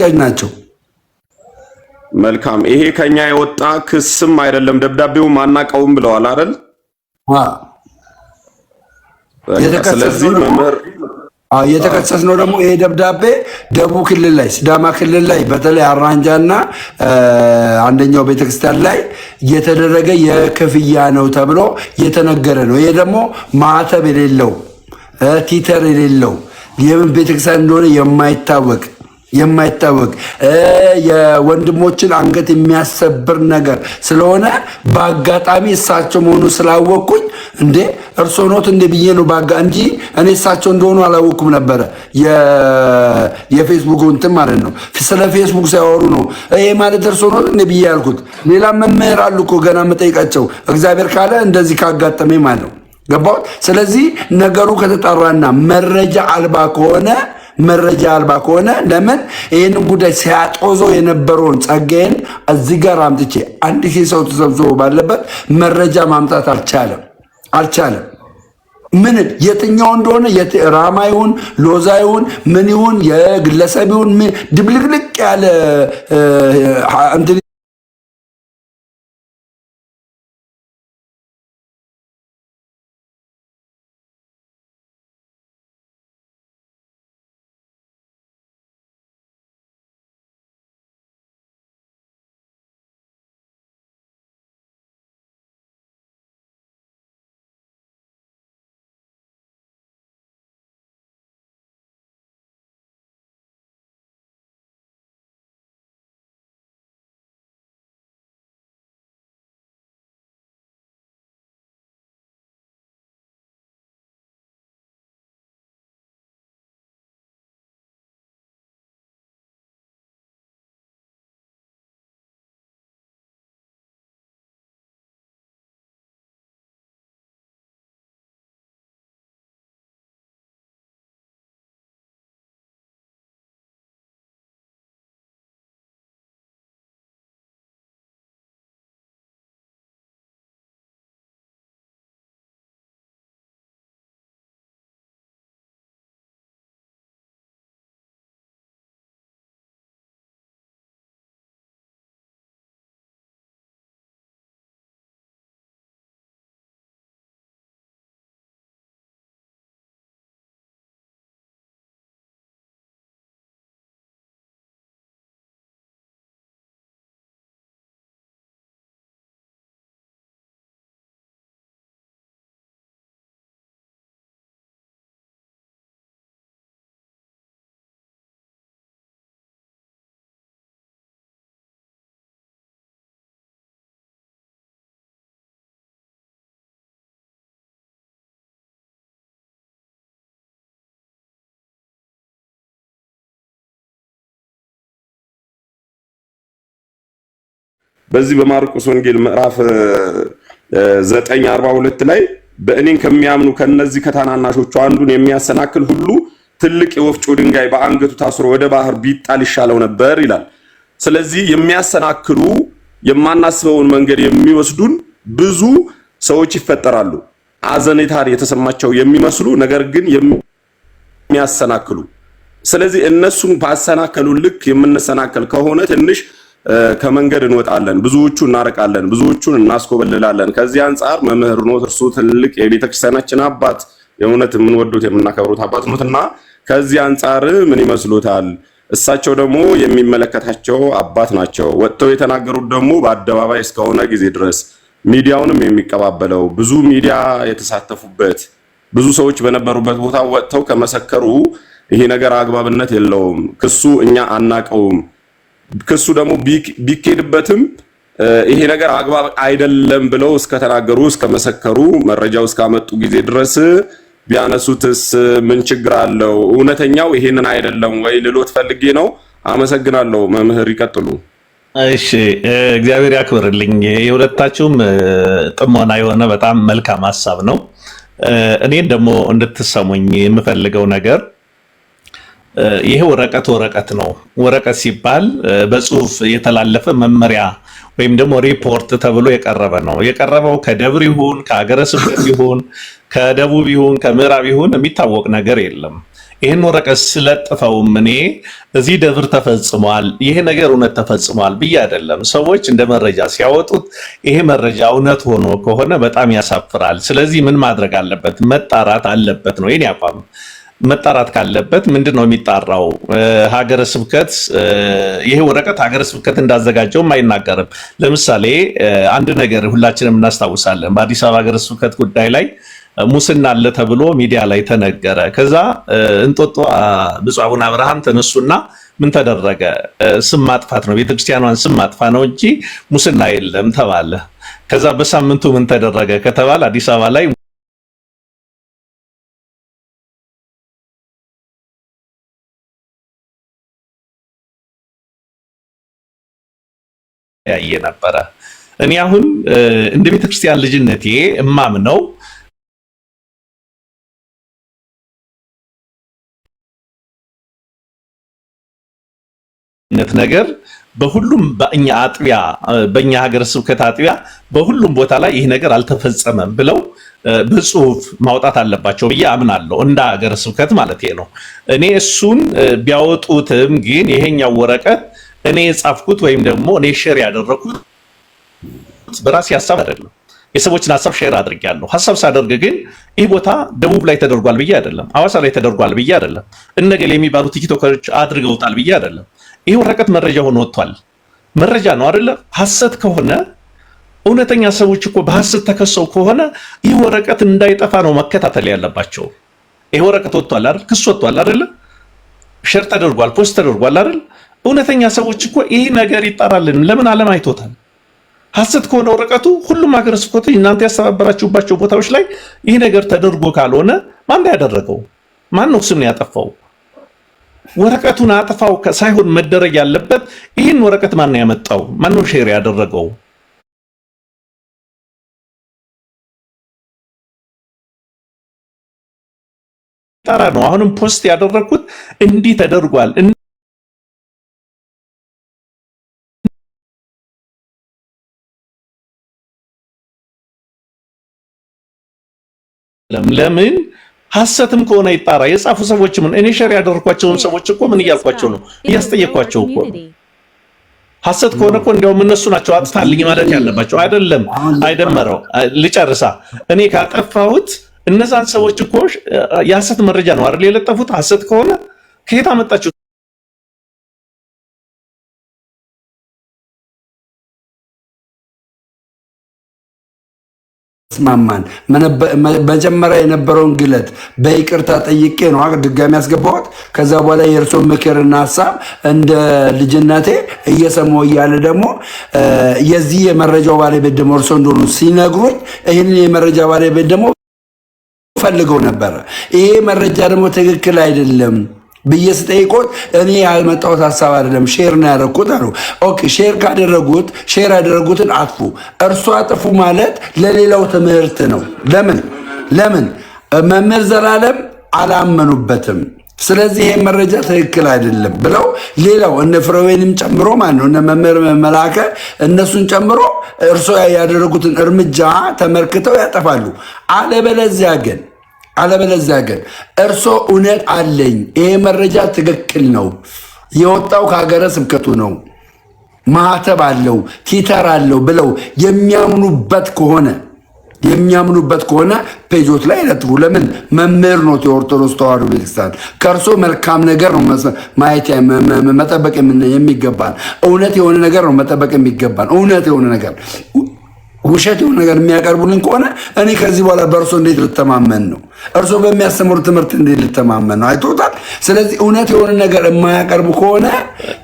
አስኪያጅ ናቸው። መልካም። ይሄ ከኛ የወጣ ክስም አይደለም፣ ደብዳቤውም አናውቀውም ብለዋል አይደል? ስለዚህ መምህር የተከሰስነው ደግሞ ይሄ ደብዳቤ ደቡብ ክልል ላይ ሲዳማ ክልል ላይ በተለይ አራንጃና አንደኛው ቤተክርስቲያን ላይ የተደረገ የክፍያ ነው ተብሎ የተነገረ ነው። ይሄ ደግሞ ማዕተብ የሌለው ቲተር የሌለው የምን ቤተክርስቲያን እንደሆነ የማይታወቅ የወንድሞችን አንገት የሚያሰብር ነገር ስለሆነ በአጋጣሚ እሳቸው መሆኑ ስላወቅኩኝ እንዴ እርሶ ኖት እንደ ብዬ ነው እንጂ እኔ እሳቸው እንደሆኑ አላወቅኩም ነበረ። የፌስቡክ እንትን ማለት ነው። ስለ ፌስቡክ ሲያወሩ ነው ይሄ ማለት እርሶ ኖት እንደ ብዬ ያልኩት። ሌላ መምህር አሉ እኮ ገና መጠይቃቸው እግዚአብሔር ካለ እንደዚህ ካጋጠመኝ ማለት ነው። ገባሁት። ስለዚህ ነገሩ ከተጣራና መረጃ አልባ ከሆነ ለምን ይህንን ጉዳይ ሲያጦዘው የነበረውን ጸጋዬን እዚህ ጋር አምጥቼ 1000 ሰው ተሰብስቦ ባለበት መረጃ ማምጣት አልቻለም። ምን የትኛው እንደሆነ ራማ ይሁን ሎዛ ይሁን ምን ይሁን የግለሰብ ይሁን ድብልቅልቅ ያለ በዚህ በማርቆስ ወንጌል ምዕራፍ 9:42 ላይ በእኔን ከሚያምኑ ከነዚህ ከታናናሾቹ አንዱን የሚያሰናክል ሁሉ ትልቅ የወፍጮ ድንጋይ በአንገቱ ታስሮ ወደ ባህር ቢጣል ይሻለው ነበር ይላል። ስለዚህ የሚያሰናክሉ የማናስበውን መንገድ የሚወስዱን ብዙ ሰዎች ይፈጠራሉ። አዘኔታ የተሰማቸው የሚመስሉ ነገር ግን የሚያሰናክሉ። ስለዚህ እነሱን ባሰናከሉ ልክ የምንሰናከል ከሆነ ትንሽ ከመንገድ እንወጣለን፣ ብዙዎቹ እናረቃለን፣ ብዙዎቹን እናስኮበልላለን። ከዚህ አንጻር መምህር ኖት፣ እርሱ ትልቅ የቤተክርስቲያናችን አባት፣ የእውነት የምንወዱት የምናከብሩት አባት ኖትና ከዚህ አንጻር ምን ይመስሉታል? እሳቸው ደግሞ የሚመለከታቸው አባት ናቸው። ወጥተው የተናገሩት ደግሞ በአደባባይ እስከሆነ ጊዜ ድረስ ሚዲያውንም የሚቀባበለው ብዙ ሚዲያ የተሳተፉበት ብዙ ሰዎች በነበሩበት ቦታ ወጥተው ከመሰከሩ ይሄ ነገር አግባብነት የለውም፣ ክሱ እኛ አናቀውም፣ ክሱ ደግሞ ቢኬድበትም ይሄ ነገር አግባብ አይደለም ብለው እስከተናገሩ እስከመሰከሩ መረጃው እስካመጡ ጊዜ ድረስ ቢያነሱትስ ምን ችግር አለው? እውነተኛው ይሄንን አይደለም ወይ ልሎት ፈልጌ ነው። አመሰግናለሁ። መምህር ይቀጥሉ። እሺ፣ እግዚአብሔር ያክብርልኝ። የሁለታችሁም ጥሞና የሆነ በጣም መልካም ሀሳብ ነው። እኔን ደግሞ እንድትሰሙኝ የምፈልገው ነገር ይሄ ወረቀት ነው። ወረቀት ሲባል በጽሁፍ የተላለፈ መመሪያ ወይም ደግሞ ሪፖርት ተብሎ የቀረበ ነው። የቀረበው ከደብር ይሁን ከሀገረ ስብከት ይሁን ከደቡብ ይሁን ከምዕራብ ይሁን የሚታወቅ ነገር የለም። ይህን ወረቀት ስለጥፈውም እኔ እዚህ ደብር ተፈጽሟል፣ ይሄ ነገር እውነት ተፈጽሟል ብዬ አይደለም። ሰዎች እንደ መረጃ ሲያወጡት ይሄ መረጃ እውነት ሆኖ ከሆነ በጣም ያሳፍራል። ስለዚህ ምን ማድረግ አለበት? መጣራት አለበት ነው የኔ አቋም። መጣራት ካለበት ምንድን ነው የሚጣራው? ሀገረ ስብከት ይሄ ወረቀት ሀገረ ስብከት እንዳዘጋጀውም አይናገርም። ለምሳሌ አንድ ነገር ሁላችንም እናስታውሳለን። በአዲስ አበባ ሀገረ ስብከት ጉዳይ ላይ ሙስና አለ ተብሎ ሚዲያ ላይ ተነገረ። ከዛ እንጦጦ ብፁዕ አቡነ አብርሃም ተነሱና ምን ተደረገ? ስም ማጥፋት ነው፣ ቤተክርስቲያኗን ስም ማጥፋ ነው እንጂ ሙስና የለም ተባለ። ከዛ በሳምንቱ ምን ተደረገ ከተባለ አዲስ አበባ ላይ ያየ ነበረ። እኔ አሁን እንደ ቤተክርስቲያን ልጅነቴ እማምነው ነገር በሁሉም በእኛ አጥቢያ በእኛ ሀገረ ስብከት አጥቢያ በሁሉም ቦታ ላይ ይህ ነገር አልተፈጸመም ብለው በጽሁፍ ማውጣት አለባቸው ብዬ አምናለሁ። እንደ ሀገረ ስብከት ማለት ነው። እኔ እሱን ቢያወጡትም ግን ይሄኛው ወረቀት እኔ የጻፍኩት ወይም ደግሞ እኔ ሼር ያደረኩት በራሴ ሀሳብ አይደለም። የሰዎችን ሀሳብ ሼር አድርጌያለሁ። ሀሳብ ሳደርግ ግን ይህ ቦታ ደቡብ ላይ ተደርጓል ብዬ አይደለም፣ ሐዋሳ ላይ ተደርጓል ብዬ አይደለም፣ እነገሌ የሚባሉ ቲክቶከሮች አድርገውታል ብዬ አይደለም። ይህ ወረቀት መረጃ ሆኖ ወጥቷል። መረጃ ነው አይደለ? ሐሰት ከሆነ እውነተኛ ሰዎች እኮ በሐሰት ተከሰው ከሆነ ይህ ወረቀት እንዳይጠፋ ነው መከታተል ያለባቸው። ይህ ወረቀት ወጥቷል አይደል? ክስ ወጥቷል አይደለ? ሼር ተደርጓል፣ ፖስት ተደርጓል አይደል? እውነተኛ ሰዎች እኮ ይህ ነገር ይጣራልን። ለምን ዓለም አይቶታል? ሐሰት ከሆነ ወረቀቱ ሁሉም ሀገረ ስብከቶች እናንተ ያስተባበራችሁባቸው ቦታዎች ላይ ይህ ነገር ተደርጎ ካልሆነ ማን ያደረገው? ማን ነው ስም ያጠፋው? ወረቀቱን አጥፋው ሳይሆን መደረግ ያለበት ይህን ወረቀት ማን ያመጣው? ማን ነው ሼር ያደረገው? ታራ ነው። አሁንም ፖስት ያደረኩት እንዲህ ተደርጓል ለምን ሐሰትም ከሆነ ይጣራ። የጻፉ ሰዎች ምን እኔ ሼር ያደረኳቸውን ሰዎች እኮ ምን እያልኳቸው ነው? እያስጠየኳቸው እኮ ነው። ሐሰት ከሆነ እኮ እንዲያውም እነሱ ናቸው አጥፋልኝ ማለት ያለባቸው አይደለም። አይደመረው ልጨርሳ። እኔ ካጠፋሁት እነዛን ሰዎች እኮ የሐሰት መረጃ ነው አይደል የለጠፉት? ሐሰት ከሆነ ከየት አመጣችሁ? ስማማን መጀመሪያ የነበረውን ግለት በይቅርታ ጠይቄ ነው ድጋሚ ያስገባሁት። ከዛ በኋላ የእርሶ ምክርና ሀሳብ እንደ ልጅነቴ እየሰማሁ እያለ ደግሞ የዚህ የመረጃው ባለቤት ደግሞ እርሶ እንደሆኑ ሲነግሩኝ ይህንን የመረጃ ባለቤት ደግሞ ፈልገው ነበረ። ይሄ መረጃ ደግሞ ትክክል አይደለም ብዬ ስጠይቆት እኔ ያመጣሁት ሀሳብ አይደለም ሼር ነው ያደረኩት አሉ። ኦኬ ሼር ካደረጉት ሼር ያደረጉትን አጥፉ። እርሱ አጥፉ ማለት ለሌላው ትምህርት ነው። ለምን መምህር ዘላለም አላመኑበትም። ስለዚህ ይሄ መረጃ ትክክል አይደለም ብለው ሌላው እነ ፍሬዌንም ጨምሮ ማለት ነው እነ መምህር መላከ እነሱን ጨምሮ እርሱ ያደረጉትን እርምጃ ተመልክተው ያጠፋሉ። አለበለዚያ ግን እርሶ እውነት አለኝ ይሄ መረጃ ትክክል ነው የወጣው ከሀገረ ስብከቱ ነው ማህተብ አለው ቲተር አለው ብለው የሚያምኑበት ከሆነ ፔጆት ላይ ለጥፉ። ለምን መምህር ነው የኦርቶዶክስ ተዋሕዶ ቤተክርስቲያን። ከእርሶ መልካም ነገር ነው ማየት መጠበቅ የሚገባን። እውነት የሆነ ነገር ነው መጠበቅ የሚገባን። እውነት የሆነ ነገር ውሸት የሆነ ነገር የሚያቀርቡልን ከሆነ እኔ ከዚህ በኋላ በእርሶ እንዴት ልተማመን ነው? እርሶ በሚያስተምሩ ትምህርት እንዴት ልተማመን ነው? አይቶታል። ስለዚህ እውነት የሆነ ነገር የማያቀርቡ ከሆነ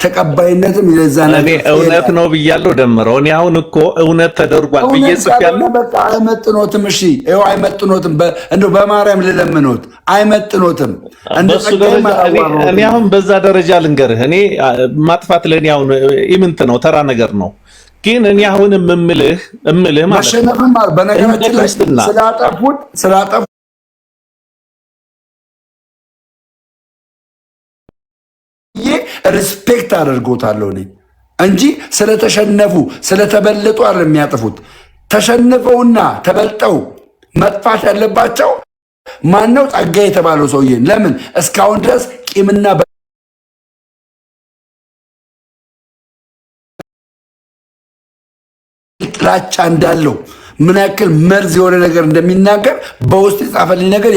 ተቀባይነትም ለዛ ነገር እውነት ነው ብያለሁ። ደምረው እኔ አሁን እኮ እውነት ተደርጓል ብዬ ጽፌያለሁ። በቃ አይመጥኖትም። እሺ ይኸው አይመጥኖትም። እንደው በማርያም ልለምኖት አይመጥኖትም። እኔ አሁን በዛ ደረጃ ልንገርህ፣ እኔ ማጥፋት ለእኔ አሁን ኢምንት ነው፣ ተራ ነገር ነው። ግን እኔ አሁን እምልህ ማለት ማሸነፍም በነገራችን ላይ ስላጠፉት ሪስፔክት አድርጎታለሁ እኔ እንጂ ስለተሸነፉ ስለተበለጡ አይደለም የሚያጠፉት። ተሸንፈውና ተበልጠው መጥፋት ያለባቸው ማነው ጸጋ የተባለው ሰውዬ? ለምን እስካሁን ድረስ ቂምና ጥላቻ እንዳለው ምን ያክል መርዝ የሆነ ነገር እንደሚናገር በውስጥ የጻፈልኝ ነገር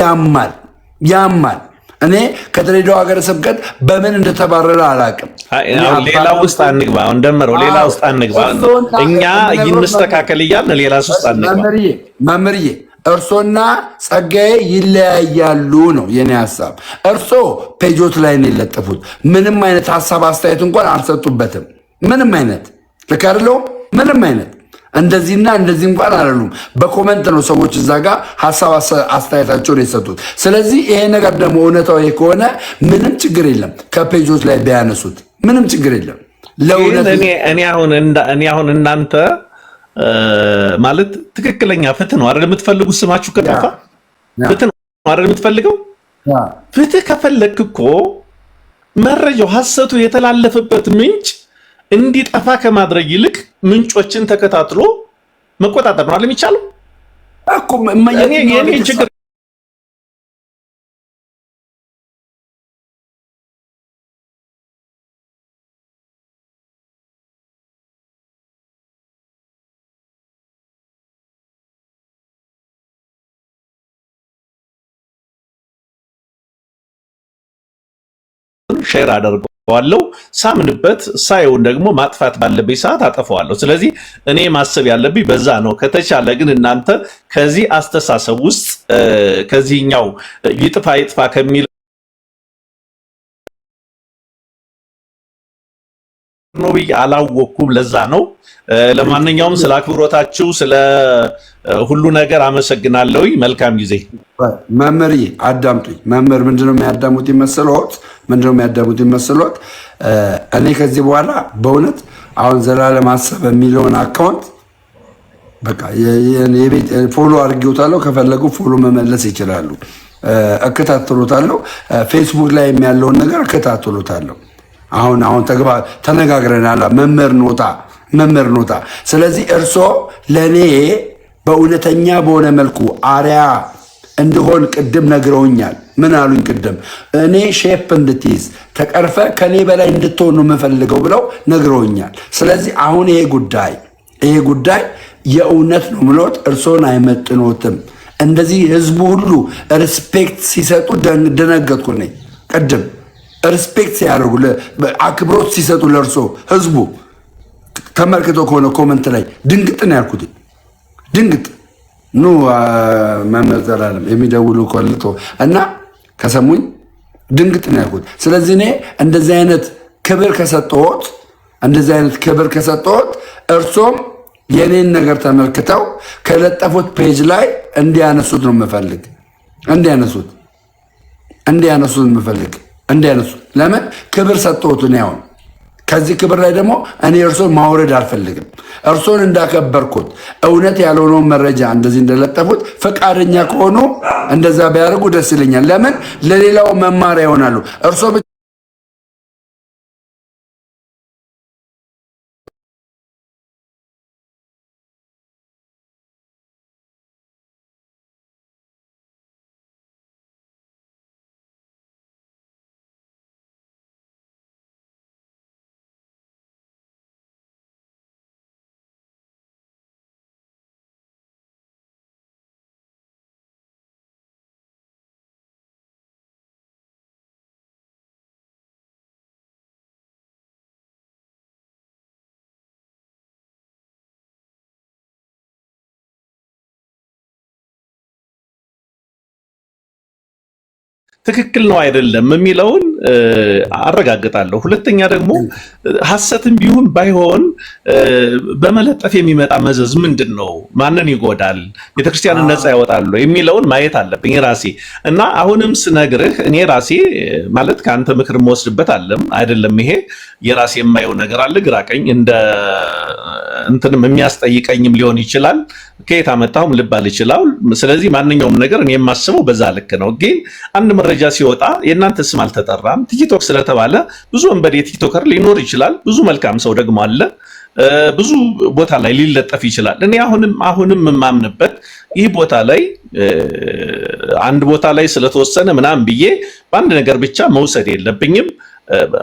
ያማል። እኔ ከድሬዳዋ ሀገረ ስብከት በምን እንደተባረረ አላውቅም። ሌላ ውስጥ አንግባ፣ እንደመረው ሌላ ውስጥ አንግባ። እኛ ይንስተካከል እያልን ሌላ ውስጥ አንግባ። መምህርዬ እርሶና ጸጋዬ ይለያያሉ ነው የኔ ሀሳብ። እርሶ ፔጆት ላይ ነው የለጠፉት። ምንም አይነት ሀሳብ አስተያየት እንኳን አልሰጡበትም። ምንም አይነት ልክ አይደለሁም። ምንም አይነት እንደዚህና እንደዚህ እንኳን አላሉም። በኮመንት ነው ሰዎች እዛ ጋር ሀሳብ አስተያየታቸውን የሰጡት። ስለዚህ ይሄ ነገር ደግሞ እውነታው ከሆነ ምንም ችግር የለም፣ ከፔጆች ላይ ቢያነሱት ምንም ችግር የለም። እኔ አሁን እናንተ ማለት ትክክለኛ ፍትህ ነው አይደል የምትፈልጉት? ስማችሁ ከጠፋ ፍትህ ነው አይደል የምትፈልገው? ፍትህ ከፈለክ እኮ መረጃው ሀሰቱ የተላለፈበት ምንጭ እንዲጠፋ ከማድረግ ይልቅ ምንጮችን ተከታትሎ መቆጣጠር ነው አይደል የሚቻለው? የኔ ችግር ሼር አደርገዋለሁ። ሳምንበት ሳይሆን ደግሞ ማጥፋት ባለብኝ ሰዓት አጠፋዋለሁ። ስለዚህ እኔ ማሰብ ያለብኝ በዛ ነው። ከተቻለ ግን እናንተ ከዚህ አስተሳሰብ ውስጥ ከዚህኛው ይጥፋ ከሚል ነው ብዬ አላወኩም። ለዛ ነው። ለማንኛውም ስለ አክብሮታችሁ ስለ ሁሉ ነገር አመሰግናለሁ። መልካም ጊዜ። መምህርዬ አዳምጡኝ። መምህር ምንድነው የሚያዳሙት ይመስሎት? እኔ ከዚህ በኋላ በእውነት አሁን ዘላለም አሰበ የሚለውን አካውንት በቃ ፎሎ አድርጌውታለሁ። ከፈለጉ ፎሎ መመለስ ይችላሉ። እከታተሉታለሁ። ፌስቡክ ላይ ያለውን ነገር እከታተሉታለሁ። አሁን ተነጋግረናል። መምህር ኖታ። ስለዚህ እርሶ ለእኔ በእውነተኛ በሆነ መልኩ አሪያ እንድሆን ቅድም ነግረውኛል። ምን አሉኝ ቅድም? እኔ ሼፕ እንድትይዝ ተቀርፈ ከኔ በላይ እንድትሆን ነው የምፈልገው ብለው ነግረውኛል። ስለዚህ አሁን ይሄ ጉዳይ የእውነት ነው ምሎት እርሶን አይመጥኖትም። እንደዚህ ህዝቡ ሁሉ ሪስፔክት ሲሰጡ ደነገጥኩ ነኝ። ቅድም ሪስፔክት ሲያደርጉ አክብሮት ሲሰጡ ለእርሶ ህዝቡ ተመልክቶ ከሆነ ኮመንት ላይ ድንግጥ ነው ያልኩት። ድንግጥ ኑ መምህር ዘላለም የሚደውሉ ኮልቶ እና ከሰሙኝ ድንግጥ ነው ያልኩት። ስለዚህ እኔ እንደዚህ አይነት ክብር ከሰጠሁት እርሶም የኔን ነገር ተመልክተው ከለጠፉት ፔጅ ላይ እንዲያነሱት ነው የምፈልግ። እንዲያነሱት ለምን ክብር ሰጠሁት ነው ያውን። ከዚህ ክብር ላይ ደግሞ እኔ እርሶን ማውረድ አልፈልግም። እርሶን እንዳከበርኩት እውነት ያልሆነውን መረጃ እንደዚህ እንደለጠፉት ፈቃደኛ ከሆኑ እንደዛ ቢያደርጉ ደስ ይለኛል። ለምን ለሌላው መማሪያ ይሆናሉ። እርሶ ትክክል ነው አይደለም የሚለውን አረጋግጣለሁ። ሁለተኛ ደግሞ ሐሰትም ቢሆን ባይሆን በመለጠፍ የሚመጣ መዘዝ ምንድን ነው? ማንን ይጎዳል? ቤተክርስቲያንን ነፃ ያወጣሉ የሚለውን ማየት አለብኝ ራሴ እና አሁንም ስነግርህ እኔ ራሴ ማለት ከአንተ ምክር የምወስድበት አይደለም። ይሄ የራሴ የማየው ነገር አለ። ግራቀኝ እንደ እንትንም የሚያስጠይቀኝም ሊሆን ይችላል። ከየት አመጣሁም ልባል ይችላል። ስለዚህ ማንኛውም ነገር እኔ የማስበው በዛ ልክ ነው። ግን አንድ መረጃ ሲወጣ የእናንተ ስም አልተጠራም ቲክቶክ ስለተባለ ብዙ ወንበዴ ቲክቶከር ሊኖር ይችላል። ብዙ መልካም ሰው ደግሞ አለ። ብዙ ቦታ ላይ ሊለጠፍ ይችላል። እኔ አሁንም የማምንበት ይህ ቦታ ላይ አንድ ቦታ ላይ ስለተወሰነ ምናምን ብዬ በአንድ ነገር ብቻ መውሰድ የለብኝም።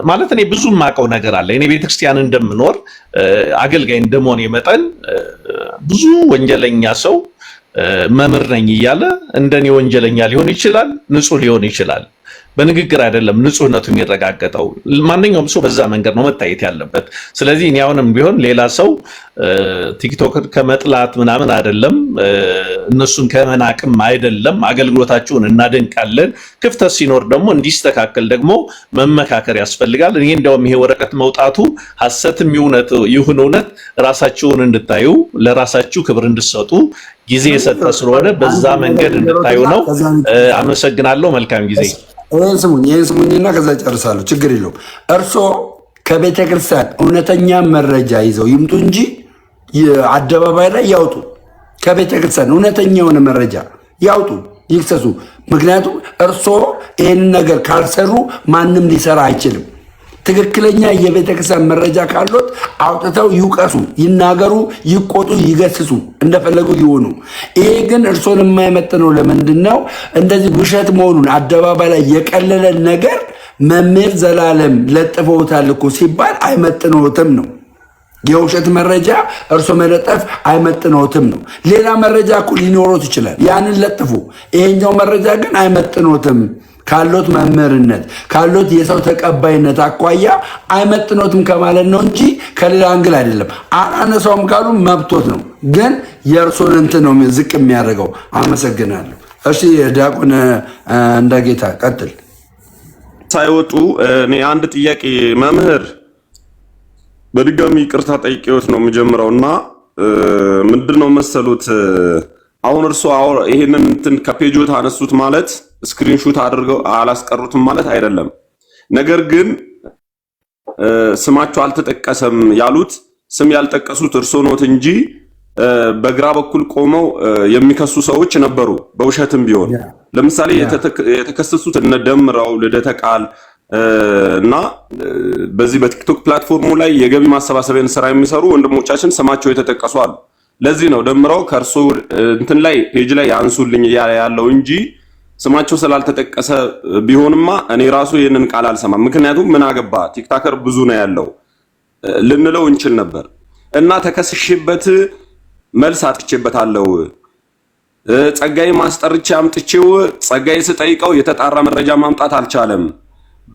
ማለት እኔ ብዙ ማቀው ነገር አለ። እኔ ቤተክርስቲያን እንደምኖር አገልጋይ እንደመሆን መጠን ብዙ ወንጀለኛ ሰው መምህር ነኝ እያለ እንደኔ ወንጀለኛ ሊሆን ይችላል፣ ንጹህ ሊሆን ይችላል። በንግግር አይደለም ንጹህነቱ የሚረጋገጠው። ማንኛውም ሰው በዛ መንገድ ነው መታየት ያለበት። ስለዚህ እኔ አሁንም ቢሆን ሌላ ሰው ቲክቶክ ከመጥላት ምናምን አይደለም፣ እነሱን ከመናቅም አይደለም። አገልግሎታቸውን እናደንቃለን። ክፍተት ሲኖር ደግሞ እንዲስተካከል ደግሞ መመካከር ያስፈልጋል። እኔ እንደውም ይሄ ወረቀት መውጣቱ ሐሰትም ይሁን እውነት ራሳችሁን እንድታዩ ለራሳችሁ ክብር እንድትሰጡ ጊዜ የሰጠ ስለሆነ በዛ መንገድ እንድታዩ ነው። አመሰግናለሁ። መልካም ጊዜ። ይህን ስሙኝና ከዛ ጨርሳለሁ። ችግር የለውም። እርሶ ከቤተ ክርስቲያን እውነተኛ መረጃ ይዘው ይምጡ እንጂ አደባባይ ላይ ያውጡ። ከቤተ ክርስቲያን እውነተኛ የሆነ መረጃ ያውጡ፣ ይክሰሱ። ምክንያቱም እርሶ ይህንን ነገር ካልሰሩ ማንም ሊሰራ አይችልም። ትክክለኛ የቤተ ክርስቲያን መረጃ ካሉት አውጥተው ይውቀሱ፣ ይናገሩ፣ ይቆጡ፣ ይገስጹ፣ እንደፈለጉ ይሆኑ። ይሄ ግን እርሶን የማይመጥነው ለምንድን ነው? እንደዚህ ውሸት መሆኑን አደባባይ ላይ የቀለለ ነገር መምህር ዘላለም ለጥፈውታል እኮ ሲባል አይመጥነውትም ነው። የውሸት መረጃ እርሶ መለጠፍ አይመጥነውትም ነው። ሌላ መረጃ እኮ ሊኖሮት ይችላል፣ ያንን ለጥፉ። ይሄኛው መረጃ ግን አይመጥኖትም ካሎት መምህርነት ካሎት የሰው ተቀባይነት አኳያ አይመጥኖትም ከማለት ነው እንጂ ከሌላ አንግል አይደለም። አናነሳውም ካሉ መብቶት ነው፣ ግን የእርሶን እንትን ነው ዝቅ የሚያደርገው። አመሰግናለሁ። እሺ ዲያቆን እንደጌታ ቀጥል። ሳይወጡ እኔ አንድ ጥያቄ መምህር በድጋሚ ይቅርታ ጠይቄዎት ነው የምጀምረውና ምንድነው መሰሉት አሁን እርሶ ይሄንን እንትን ከፔጆት አነሱት ማለት ስክሪንሾት አድርገው አላስቀሩትም ማለት አይደለም። ነገር ግን ስማቸው አልተጠቀሰም ያሉት ስም ያልጠቀሱት እርሶ ኖት እንጂ በግራ በኩል ቆመው የሚከሱ ሰዎች ነበሩ፣ በውሸትም ቢሆን። ለምሳሌ የተከሰሱት እነ ደምረው ልደተ ቃል እና በዚህ በቲክቶክ ፕላትፎርሙ ላይ የገቢ ማሰባሰቢያን ስራ የሚሰሩ ወንድሞቻችን ስማቸው የተጠቀሱ አሉ። ለዚህ ነው ደምረው ከእርሶ እንትን ላይ ፔጅ ላይ አንሱልኝ ያለው እንጂ ስማቸው ስላልተጠቀሰ ቢሆንማ እኔ ራሱ ይህንን ቃል አልሰማም። ምክንያቱም ምን አገባ ቲክታከር ብዙ ነው ያለው ልንለው እንችል ነበር። እና ተከስሽበት መልስ አጥቼበታለሁ። ጸጋዬ ማስጠርቼ አምጥቼው ጸጋዬ ስጠይቀው የተጣራ መረጃ ማምጣት አልቻለም።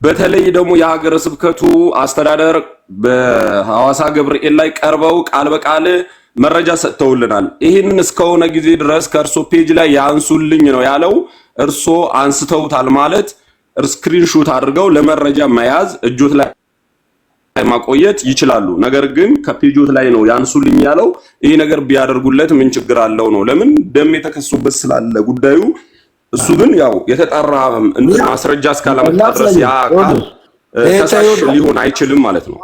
በተለይ ደግሞ የሀገረ ስብከቱ አስተዳደር በሐዋሳ ገብርኤል ላይ ቀርበው ቃል በቃል መረጃ ሰጥተውልናል። ይህንን እስከሆነ ጊዜ ድረስ ከእርሶ ፔጅ ላይ ያንሱልኝ ነው ያለው። እርሶ አንስተውታል ማለት ስክሪንሾት አድርገው ለመረጃ መያዝ እጆት ላይ ማቆየት ይችላሉ። ነገር ግን ከፔጆት ላይ ነው ያንሱልኝ ያለው። ይሄ ነገር ቢያደርጉለት ምን ችግር አለው ነው። ለምን ደም የተከሱበት ስላለ ጉዳዩ። እሱ ግን ያው የተጣራ ማስረጃ እስካላመጣ ድረስ ያ ቃል ተሳሽ ሊሆን አይችልም ማለት ነው።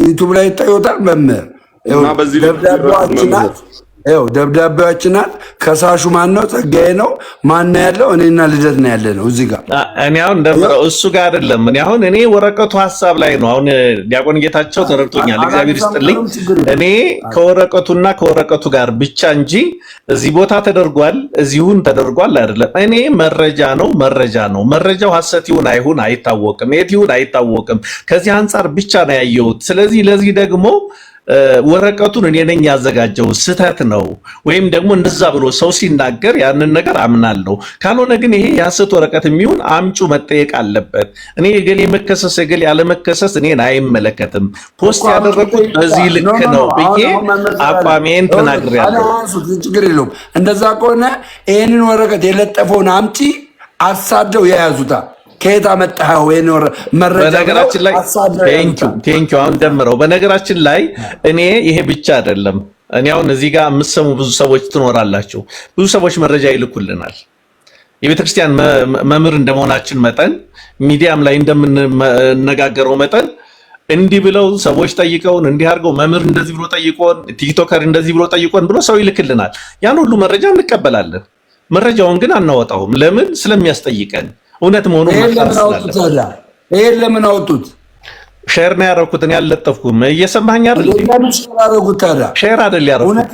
ዩቲዩብ ላይ ይታዩታል መምህር እና በዚህ ደብዳቤያችን ናት። ከሳሹ ማን ነው? ጸጋዬ ነው። ማን ነው ያለው? እኔና ልደት ነው ያለ ነው እዚህ ጋር። እኔ አሁን እንደምረው እሱ ጋር አይደለም። አሁን እኔ ወረቀቱ ሐሳብ ላይ ነው። አሁን ዲያቆን ጌታቸው ተረድቶኛል። እግዚአብሔር ይስጥልኝ። እኔ ከወረቀቱና ከወረቀቱ ጋር ብቻ እንጂ እዚህ ቦታ ተደርጓል እዚሁን ተደርጓል አይደለም። እኔ መረጃ ነው። መረጃው ሐሰት ይሁን አይሁን አይታወቅም፣ የት ይሁን አይታወቅም። ከዚህ አንጻር ብቻ ነው ያየሁት። ስለዚህ ለዚህ ደግሞ ወረቀቱን እኔ ነኝ ያዘጋጀው ስህተት ነው ወይም ደግሞ እንደዛ ብሎ ሰው ሲናገር ያንን ነገር አምናለሁ። ካልሆነ ግን ይሄ የሐሰት ወረቀት የሚሆን አምጩ መጠየቅ አለበት። እኔ የገሌ መከሰስ የገሌ ያለመከሰስ እኔን አይመለከትም። ፖስት ያደረኩት በዚህ ልክ ነው ብዬ አቋሜን ተናግሬያለሁ። ችግር የለውም። እንደዛ ከሆነ ይሄንን ወረቀት የለጠፈውን አምጪ አሳደው የያዙታል። ከየት አመጣኸው? መረጃ በነገራችን ላይ ቴንኪው አሁን ደምረው። በነገራችን ላይ እኔ ይሄ ብቻ አይደለም። እኔ አሁን እዚህ ጋር የምትሰሙ ብዙ ሰዎች ትኖራላችሁ። ብዙ ሰዎች መረጃ ይልኩልናል። የቤተክርስቲያን መምህር እንደመሆናችን መጠን ሚዲያም ላይ እንደምንነጋገረው መጠን እንዲህ ብለው ሰዎች ጠይቀውን እንዲህ አድርገው መምህር እንደዚህ ብሎ ጠይቆን፣ ቲክቶከር እንደዚህ ብሎ ጠይቆን ብሎ ሰው ይልክልናል። ያን ሁሉ መረጃ እንቀበላለን። መረጃውን ግን አናወጣውም። ለምን? ስለሚያስጠይቀን እውነት መሆኑን ይሄን ለምን አወጡት? ሼር ነው ያደረኩት። እኔ አልለጠፍኩም። እየሰማኸኝ አይደል? ሼር አይደል ያደረኩት?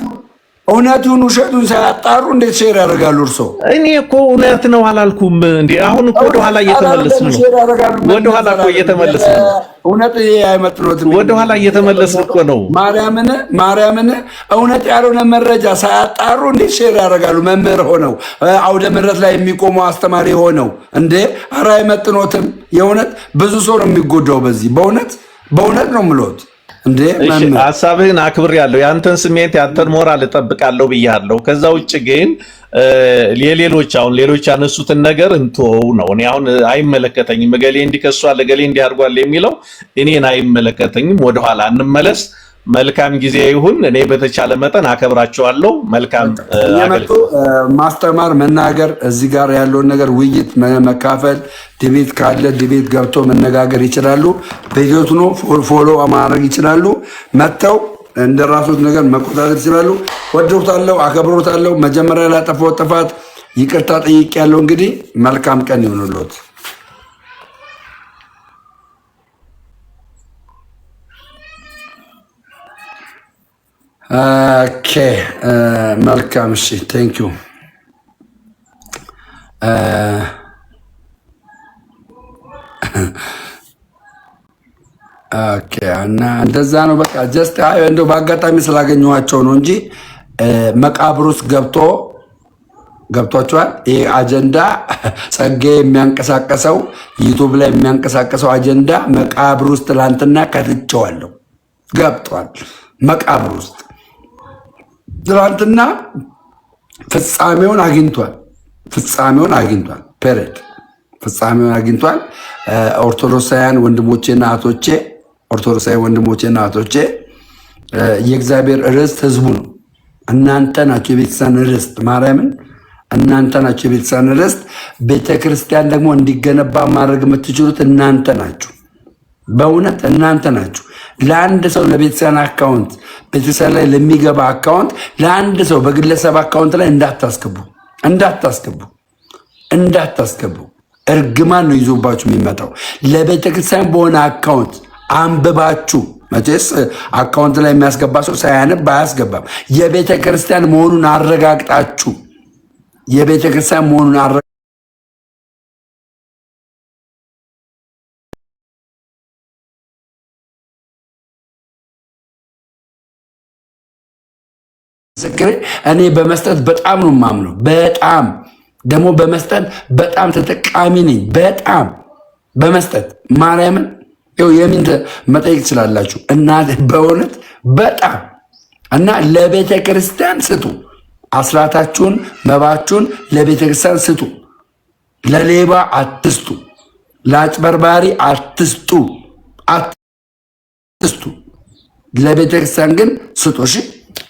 እውነቱን ውሸቱን ሳያጣሩ እንዴት ሼር ያደርጋሉ? እርሶ እኔ እኮ እውነት ነው አላልኩም እንዴ? አሁን እኮ ወደኋላ እየተመለስን ነው። ወደኋላ እኮ እየተመለስን ነው። እውነት አይመጥኖትም። ወደኋላ እየተመለስን እኮ ነው። ማርያምን እውነት ያልሆነ መረጃ ሳያጣሩ እንዴት ሼር ያደርጋሉ? መምህር ሆነው አውደ ምሕረት ላይ የሚቆሙ አስተማሪ ሆነው እንዴ! ኧረ አይመጥኖትም። የእውነት ብዙ ሰው ነው የሚጎዳው በዚህ። በእውነት ነው የምልዎት። ሀሳብህን አክብር ያለው የአንተን ስሜት ያንተን ሞራል እጠብቃለሁ ብያለሁ። ከዛ ውጭ ግን ሌሎች ያነሱትን ነገር እንትወው ነው። እኔ አሁን አይመለከተኝም። እገሌ እንዲከሷል እገሌ እንዲያርጓል የሚለው እኔን አይመለከተኝም። ወደኋላ እንመለስ። መልካም ጊዜ ይሁን። እኔ በተቻለ መጠን አከብራቸዋለሁ። መልካም ማስተማር፣ መናገር፣ እዚህ ጋር ያለውን ነገር ውይይት መካፈል፣ ዲቤት ካለ ዲቤት ገብቶ መነጋገር ይችላሉ። በህይወቱ ነው ፎሎ ማድረግ ይችላሉ። መጥተው እንደራሱት ነገር መቆጣጠር ይችላሉ። ወደውታለሁ፣ አከብሮታለሁ። መጀመሪያ ላጠፋው ጥፋት ይቅርታ ጠይቄያለሁ። እንግዲህ መልካም ቀን ይሁንልዎት። ኦኬ መልካም። እሺ ቴንክ ዩ። ኦኬ እና እንደዛ ነው በቃ። ጀስት እንደው በአጋጣሚ ስላገኘኋቸው ነው እንጂ መቃብር ውስጥ ገብቷቸዋል። ይሄ አጀንዳ ጸጋዬ የሚያንቀሳቀሰው ዩቱብ ላይ የሚያንቀሳቀሰው አጀንዳ መቃብር ውስጥ ትላንትና ከትቼዋለሁ። ገብቷል መቃብር ውስጥ ትላንትና ፍጻሜውን አግኝቷል። ፔሬድ ፍጻሜውን አግኝቷል። ኦርቶዶክሳውያን ወንድሞቼና እህቶቼ የእግዚአብሔር ርስት ህዝቡ ነው። እናንተ ናቸው የቤተክርስቲያን ርስት። ማርያምን እናንተ ናቸው የቤተክርስቲያን ርስት። ቤተክርስቲያን ደግሞ እንዲገነባ ማድረግ የምትችሉት እናንተ ናችሁ። በእውነት እናንተ ናችሁ። ለአንድ ሰው ለቤተክርስቲያን አካውንት ቤተክርስቲያን ላይ ለሚገባ አካውንት ለአንድ ሰው በግለሰብ አካውንት ላይ እንዳታስገቡ። እርግማን ነው ይዞባችሁ የሚመጣው። ለቤተክርስቲያን በሆነ አካውንት አንብባችሁ፣ መቼስ አካውንት ላይ የሚያስገባ ሰው ሳያነብ አያስገባም። የቤተክርስቲያን መሆኑን አረጋግጣችሁ እኔ በመስጠት በጣም ነው የማምነው። በጣም ደግሞ በመስጠት በጣም ተጠቃሚ ነኝ። በጣም በመስጠት ማርያምን የሚን መጠየቅ ትችላላችሁ። እና በእውነት በጣም እና ለቤተ ክርስቲያን ስጡ። አስራታችሁን መባችሁን ለቤተ ክርስቲያን ስጡ። ለሌባ አትስጡ። ለአጭበርባሪ አትስጡ። ለቤተ ክርስቲያን ግን ስጡ። እሺ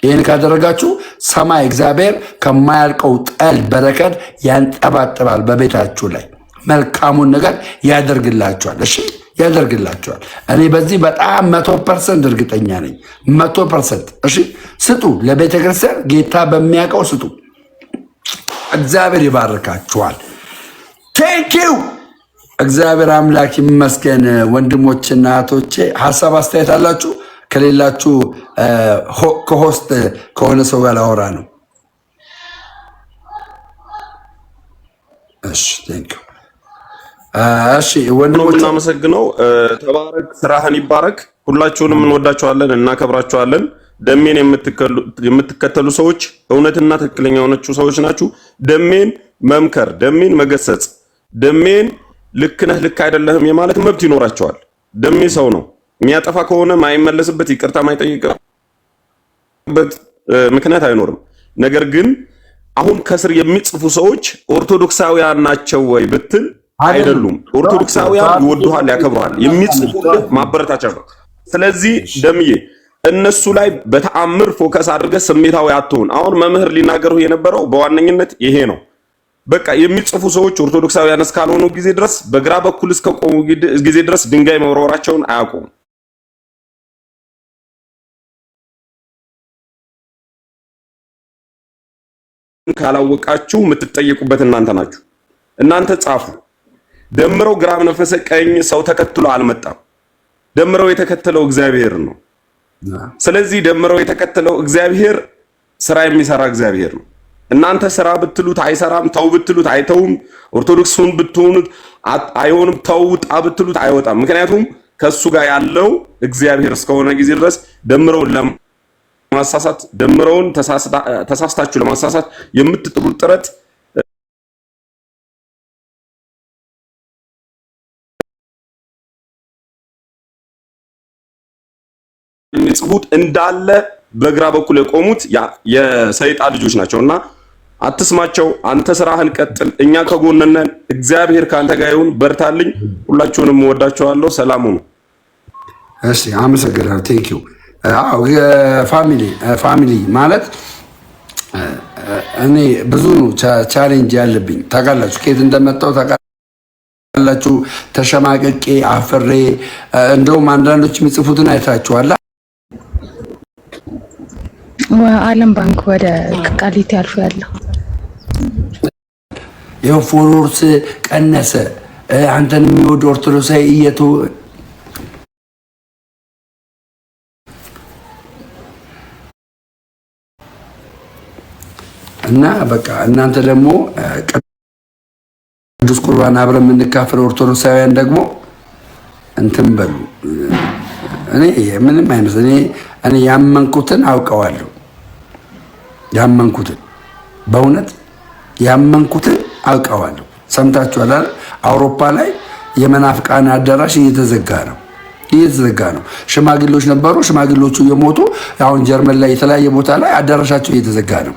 ይህን ካደረጋችሁ ሰማይ እግዚአብሔር ከማያልቀው ጠል በረከት ያንጠባጥባል በቤታችሁ ላይ መልካሙን ነገር ያደርግላችኋል። እሺ ያደርግላችኋል። እኔ በዚህ በጣም 100% እርግጠኛ ነኝ። 100%። እሺ ስጡ፣ ለቤተ ክርስቲያን ጌታ በሚያውቀው ስጡ። እግዚአብሔር ይባርካችኋል። ቴንኪው። እግዚአብሔር አምላክ ይመስገን። ወንድሞችና እህቶቼ ሀሳብ አስተያየት አላችሁ? ከሌላችሁ ከሆስት ከሆነ ሰው ጋር ላወራ ነው። እሺ ቴንኪው። እሺ ወንድሞች እናመሰግነው። ተባረክ፣ ስራህን ይባረክ። ሁላችሁንም እንወዳችኋለን፣ እናከብራችኋለን። ደሜን የምትከተሉ ሰዎች እውነትና ትክክለኛ የሆነችው ሰዎች ናችሁ። ደሜን መምከር፣ ደሜን መገሰጽ፣ ደሜን ልክ ነህ ልክ አይደለህም የማለት መብት ይኖራቸዋል። ደሜ ሰው ነው። የሚያጠፋ ከሆነ ማይመለስበት ይቅርታ ማይጠይቅበት ምክንያት አይኖርም። ነገር ግን አሁን ከስር የሚጽፉ ሰዎች ኦርቶዶክሳውያን ናቸው ወይ ብትል አይደሉም። ኦርቶዶክሳውያን ይወዱሃል፣ ያከብሩሃል። የሚጽፉልህ ማበረታቻ ነው። ስለዚህ ደምዬ እነሱ ላይ በተአምር ፎከስ አድርገህ ስሜታዊ አትሆን። አሁን መምህር ሊናገሩ የነበረው በዋነኝነት ይሄ ነው። በቃ የሚጽፉ ሰዎች ኦርቶዶክሳውያን እስካልሆኑ ጊዜ ድረስ በግራ በኩል እስከቆሙ ጊዜ ድረስ ድንጋይ መወርወራቸውን አያውቁም። ካላወቃችሁ የምትጠየቁበት እናንተ ናችሁ። እናንተ ጻፉ። ደምረው ግራ ነፈሰ ቀኝ ሰው ተከትሎ አልመጣም። ደምረው የተከተለው እግዚአብሔር ነው። ስለዚህ ደምረው የተከተለው እግዚአብሔር ስራ የሚሰራ እግዚአብሔር ነው። እናንተ ስራ ብትሉት አይሰራም፣ ተው ብትሉት አይተውም። ኦርቶዶክሱን ብትሆኑት አይሆንም፣ ተው ውጣ ብትሉት አይወጣም። ምክንያቱም ከሱ ጋር ያለው እግዚአብሔር እስከሆነ ጊዜ ድረስ ደምረውን ለማሳሳት ደምረውን ተሳስታችሁ ለማሳሳት የምትጥሩት ጥረት የሚጽፉት እንዳለ በግራ በኩል የቆሙት የሰይጣን ልጆች ናቸውና አትስማቸው። አንተ ስራህን ቀጥል፣ እኛ ከጎንነን። እግዚአብሔር ካንተ ጋር ይሁን። በርታልኝ። ሁላችሁንም እወዳችኋለሁ። ሰላም ሁኑ። እሺ፣ አመሰግናለሁ። ቴንክ ዩ። አዎ ፋሚሊ ማለት እኔ ብዙ ቻሌንጅ ያለብኝ ታውቃላችሁ። ከየት እንደመጣው ታውቃላችሁ። ተሸማቀቄ አፍሬ፣ እንደውም አንዳንዶች የሚጽፉትን አይታችኋል። ዓለም ባንክ ወደ ቃሊቲ ያልፉ ያለው ይኸው ፎሎወርስ ቀነሰ። አንተን የሚወድ ኦርቶዶክሳዊ እና በቃ እናንተ ደግሞ ቅዱስ ቁርባን አብረን የምንካፈል ኦርቶዶክሳውያን ደግሞ እንትን በሉ። እኔ ምንም አይመስል እኔ ያመንኩትን አውቀዋለሁ። ያመንኩትን በእውነት ያመንኩትን አውቀዋለሁ። ሰምታችኋል አይደል? አውሮፓ ላይ የመናፍቃን አዳራሽ እየተዘጋ ነው። ሽማግሌዎች ነበሩ። ሽማግሌዎቹ እየሞቱ አሁን ጀርመን ላይ የተለያየ ቦታ ላይ አዳራሻቸው እየተዘጋ ነው።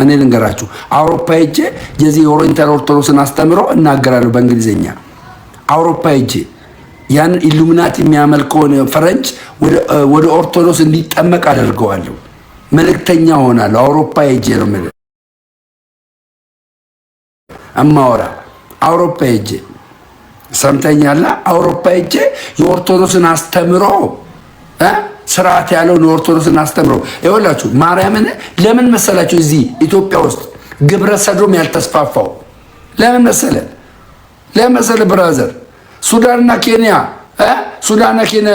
እኔ ልንገራችሁ አውሮፓ ሄጄ የዚህ የኦሪየንታል ኦርቶዶክስን አስተምሮ እናገራለሁ በእንግሊዝኛ። አውሮፓ ሄጄ ያን ኢሉሚናት የሚያመልከውን ፈረንጅ ወደ ኦርቶዶክስ እንዲጠመቅ አደርገዋለሁ። መልእክተኛ ሆናለሁ። አውሮፓ ሄጄ ነው እማወራ። አውሮፓ ሄጄ ሰምተኛላ። አውሮፓ ሄጄ የኦርቶዶክስን አስተምሮ ስርዓት ያለውን የኦርቶዶክስን አስተምሮ ይኸውላችሁ። ማርያምን ለምን መሰላችሁ እዚህ ኢትዮጵያ ውስጥ ግብረ ሰዶም ያልተስፋፋው? ለምን መሰለ ብራዘር? ሱዳንና ኬንያ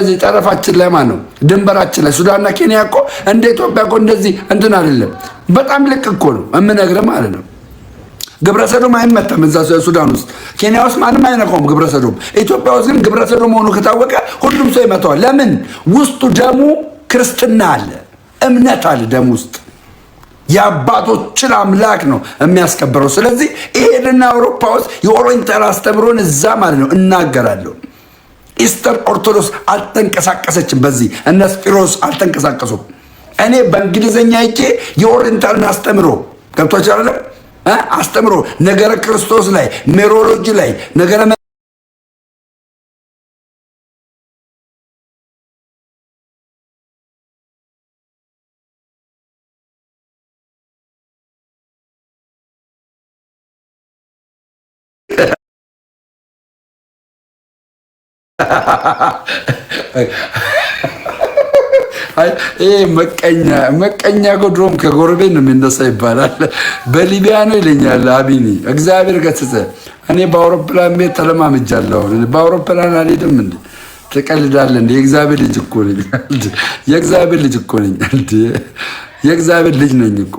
እዚህ ጠረፋችን ላይ ማለት ነው፣ ድንበራችን ላይ ሱዳንና ኬንያ እኮ እንደ ኢትዮጵያ እኮ እንደዚህ እንትን አይደለም። በጣም ልቅ እኮ ነው የምነግርህ ማለት ነው። ግብረ ሰዶም አይመታም እዛ ሱዳን ውስጥ። ኬንያ ውስጥ ማንም አይነካውም ግብረ ሰዶም። ኢትዮጵያ ውስጥ ግን ግብረ ሰዶም መሆኑ ከታወቀ ሁሉም ሰው ይመታዋል። ለምን? ውስጡ ደሙ ክርስትና አለ፣ እምነት አለ ደም ውስጥ። የአባቶችን አምላክ ነው የሚያስከብረው። ስለዚህ ይሄድና አውሮፓ ውስጥ የኦሪየንታል አስተምሮን እዛ ማለት ነው እናገራለሁ። ኢስተር ኦርቶዶክስ አልተንቀሳቀሰችም። በዚህ እነ ስጲሮስ አልተንቀሳቀሱም። እኔ በእንግሊዝኛ ሄጄ የኦሪየንታልን አስተምሮ ገብቷችኋል? አስተምሮ ነገረ ክርስቶስ ላይ ሜሮሎጂ ላይ ነገረ መቀኛ ጎድሮም ከጎረቤት ነው የሚነሳ ይባላል። በሊቢያ ነው ይለኛል አቢኒ። እግዚአብሔር ገስጸ። እኔ በአውሮፕላን ቤት ተለማምጃለሁ። በአውሮፕላን አልሄድም እንዴ? ትቀልዳለህ እንዴ? የእግዚአብሔር ልጅ እኮ ነኝ። የእግዚአብሔር ልጅ ነኝ እኮ።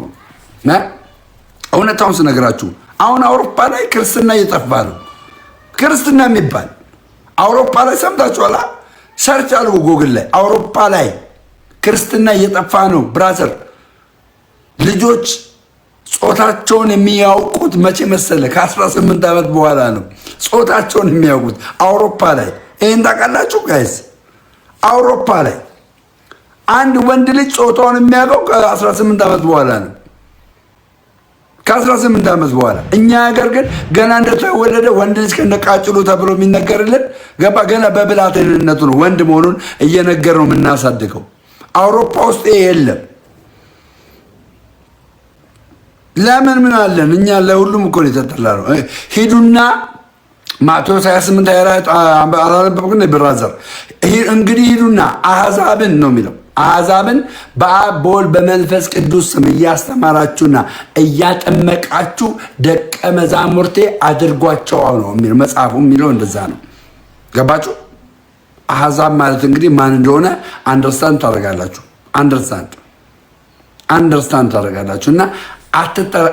እውነታውን ስነግራችሁ አሁን አውሮፓ ላይ ክርስትና እየጠፋ ነው። ክርስትና የሚባል አውሮፓ ላይ ሰምታችኋላ? ሰርች አድርጉ ጎግል ላይ። አውሮፓ ላይ ክርስትና እየጠፋ ነው ብራዘር። ልጆች ጾታቸውን የሚያውቁት መቼ መሰለ? ከ18 ዓመት በኋላ ነው ጾታቸውን የሚያውቁት አውሮፓ ላይ። ይህን ታውቃላችሁ ጋይስ? አውሮፓ ላይ አንድ ወንድ ልጅ ጾታውን የሚያውቀው ከ18 ዓመት በኋላ ነው። ከ18 ዓመት በኋላ። እኛ ሀገር ግን ገና እንደተወለደ ወንድ ልጅ ከነቃጭሉ ተብሎ የሚነገርልን ገባ። ገና በብላቴንነቱ ነው ወንድ መሆኑን እየነገር ነው የምናሳድገው። አውሮፓ ውስጥ ይሄ የለም። ለምን? ምን አለን እኛ? ለሁሉም እኮ የተጠላ ነው። ሂዱና ማቴዎስ 28 24 አላነበብክም? ብራዘር እንግዲህ ሂዱና አሕዛብን ነው የሚለው አሕዛብን በአብ በወልድ በመንፈስ ቅዱስ ስም እያስተማራችሁና እያጠመቃችሁ ደቀ መዛሙርቴ አድርጓቸው ነው የሚለው መጽሐፉ የሚለው እንደዛ ነው። ገባችሁ? አሕዛብ ማለት እንግዲህ ማን እንደሆነ አንደርስታንድ ታደርጋላችሁ። አንደርስታንድ አንደርስታንድ ታደርጋላችሁ። እና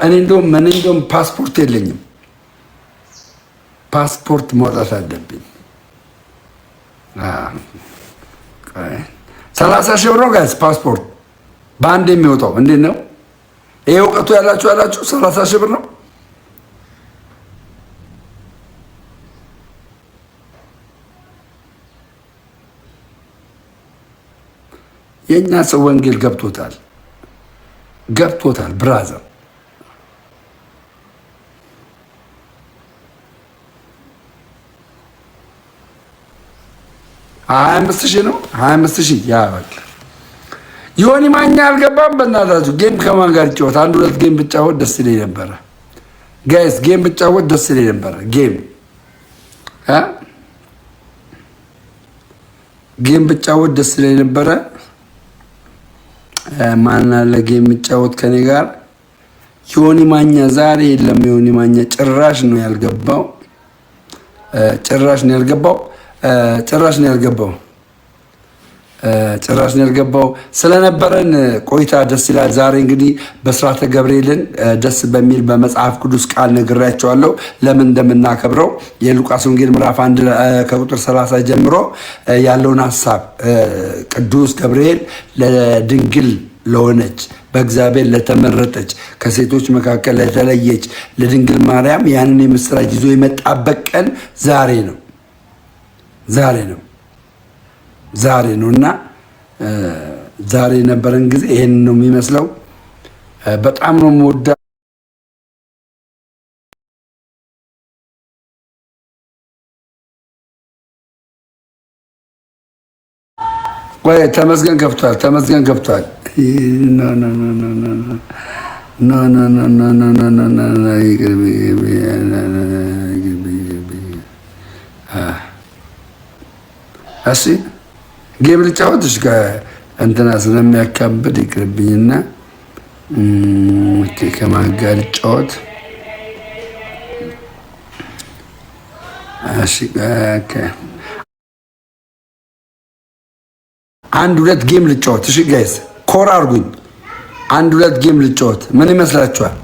እኔ እንደውም ፓስፖርት የለኝም፣ ፓስፖርት ማውጣት አለብኝ። 30 ሺህ ብር ነው ጋይስ ፓስፖርት በአንድ የሚወጣው። እንዴት ነው ይሄ? እውቀቱ ያላችሁ 30 ሺህ ብር ነው። የእኛ ሰው ወንጌል ገብቶታል ብራዘር። 25 ሺህ ነው 25 ሺህ ያ በቃ ዮኒ ማኛ አልገባም። በእናታችሁ ጌም ከማን ጋር ይጫወት? አንድ ሁለት ጌም ብጫወት ደስ ይለኝ ነበረ ጋይስ። ጌም ብጫወት ደስ ይለኝ ነበረ። ጌም ብጫወት ደስ ይለኝ ነበረ። ማን አለ ጌም ብጫወት ከኔ ጋር? ዮኒ ማኛ ዛሬ የለም። ዮኒ ማኛ ጭራሽ ነው ያልገባው። ጭራሽ ነው ያልገባው። ስለነበረን ቆይታ ደስ ይላል። ዛሬ እንግዲህ በስራተ ገብርኤልን ደስ በሚል በመጽሐፍ ቅዱስ ቃል ነግሬያቸዋለሁ ለምን እንደምናከብረው። የሉቃስ ወንጌል ምዕራፍ 1 ከቁጥር 30 ጀምሮ ያለውን ሐሳብ ቅዱስ ገብርኤል ለድንግል ለሆነች በእግዚአብሔር ለተመረጠች ከሴቶች መካከል ለተለየች ለድንግል ማርያም ያንን የምስራች ይዞ የመጣበት ቀን ዛሬ ነው እና ዛሬ የነበረን ጊዜ ይሄን ነው የሚመስለው። በጣም ነው የምወዳ ወይ ተመስገን ከፍቷል። እሺ ጌም ልጫወትሽ እንትና ስለሚያካብድ ይቅርብኝና ከማን ጋር ልጫወት? እሺ አንድ ሁለት ጌም ልጫወት። እሺ ጋይስ ኮራ አድርጉኝ። አንድ ሁለት ጌም ልጫወት። ምን ይመስላችኋል?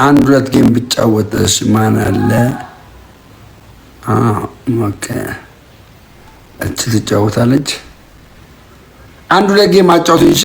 አንድ ሁለት ጌም ብጫወት። እሺ ማን አለ? ኦኬ እቺ ትጫወታለች። አንድ ሁለት ጌም አጫውቱኝ። እሺ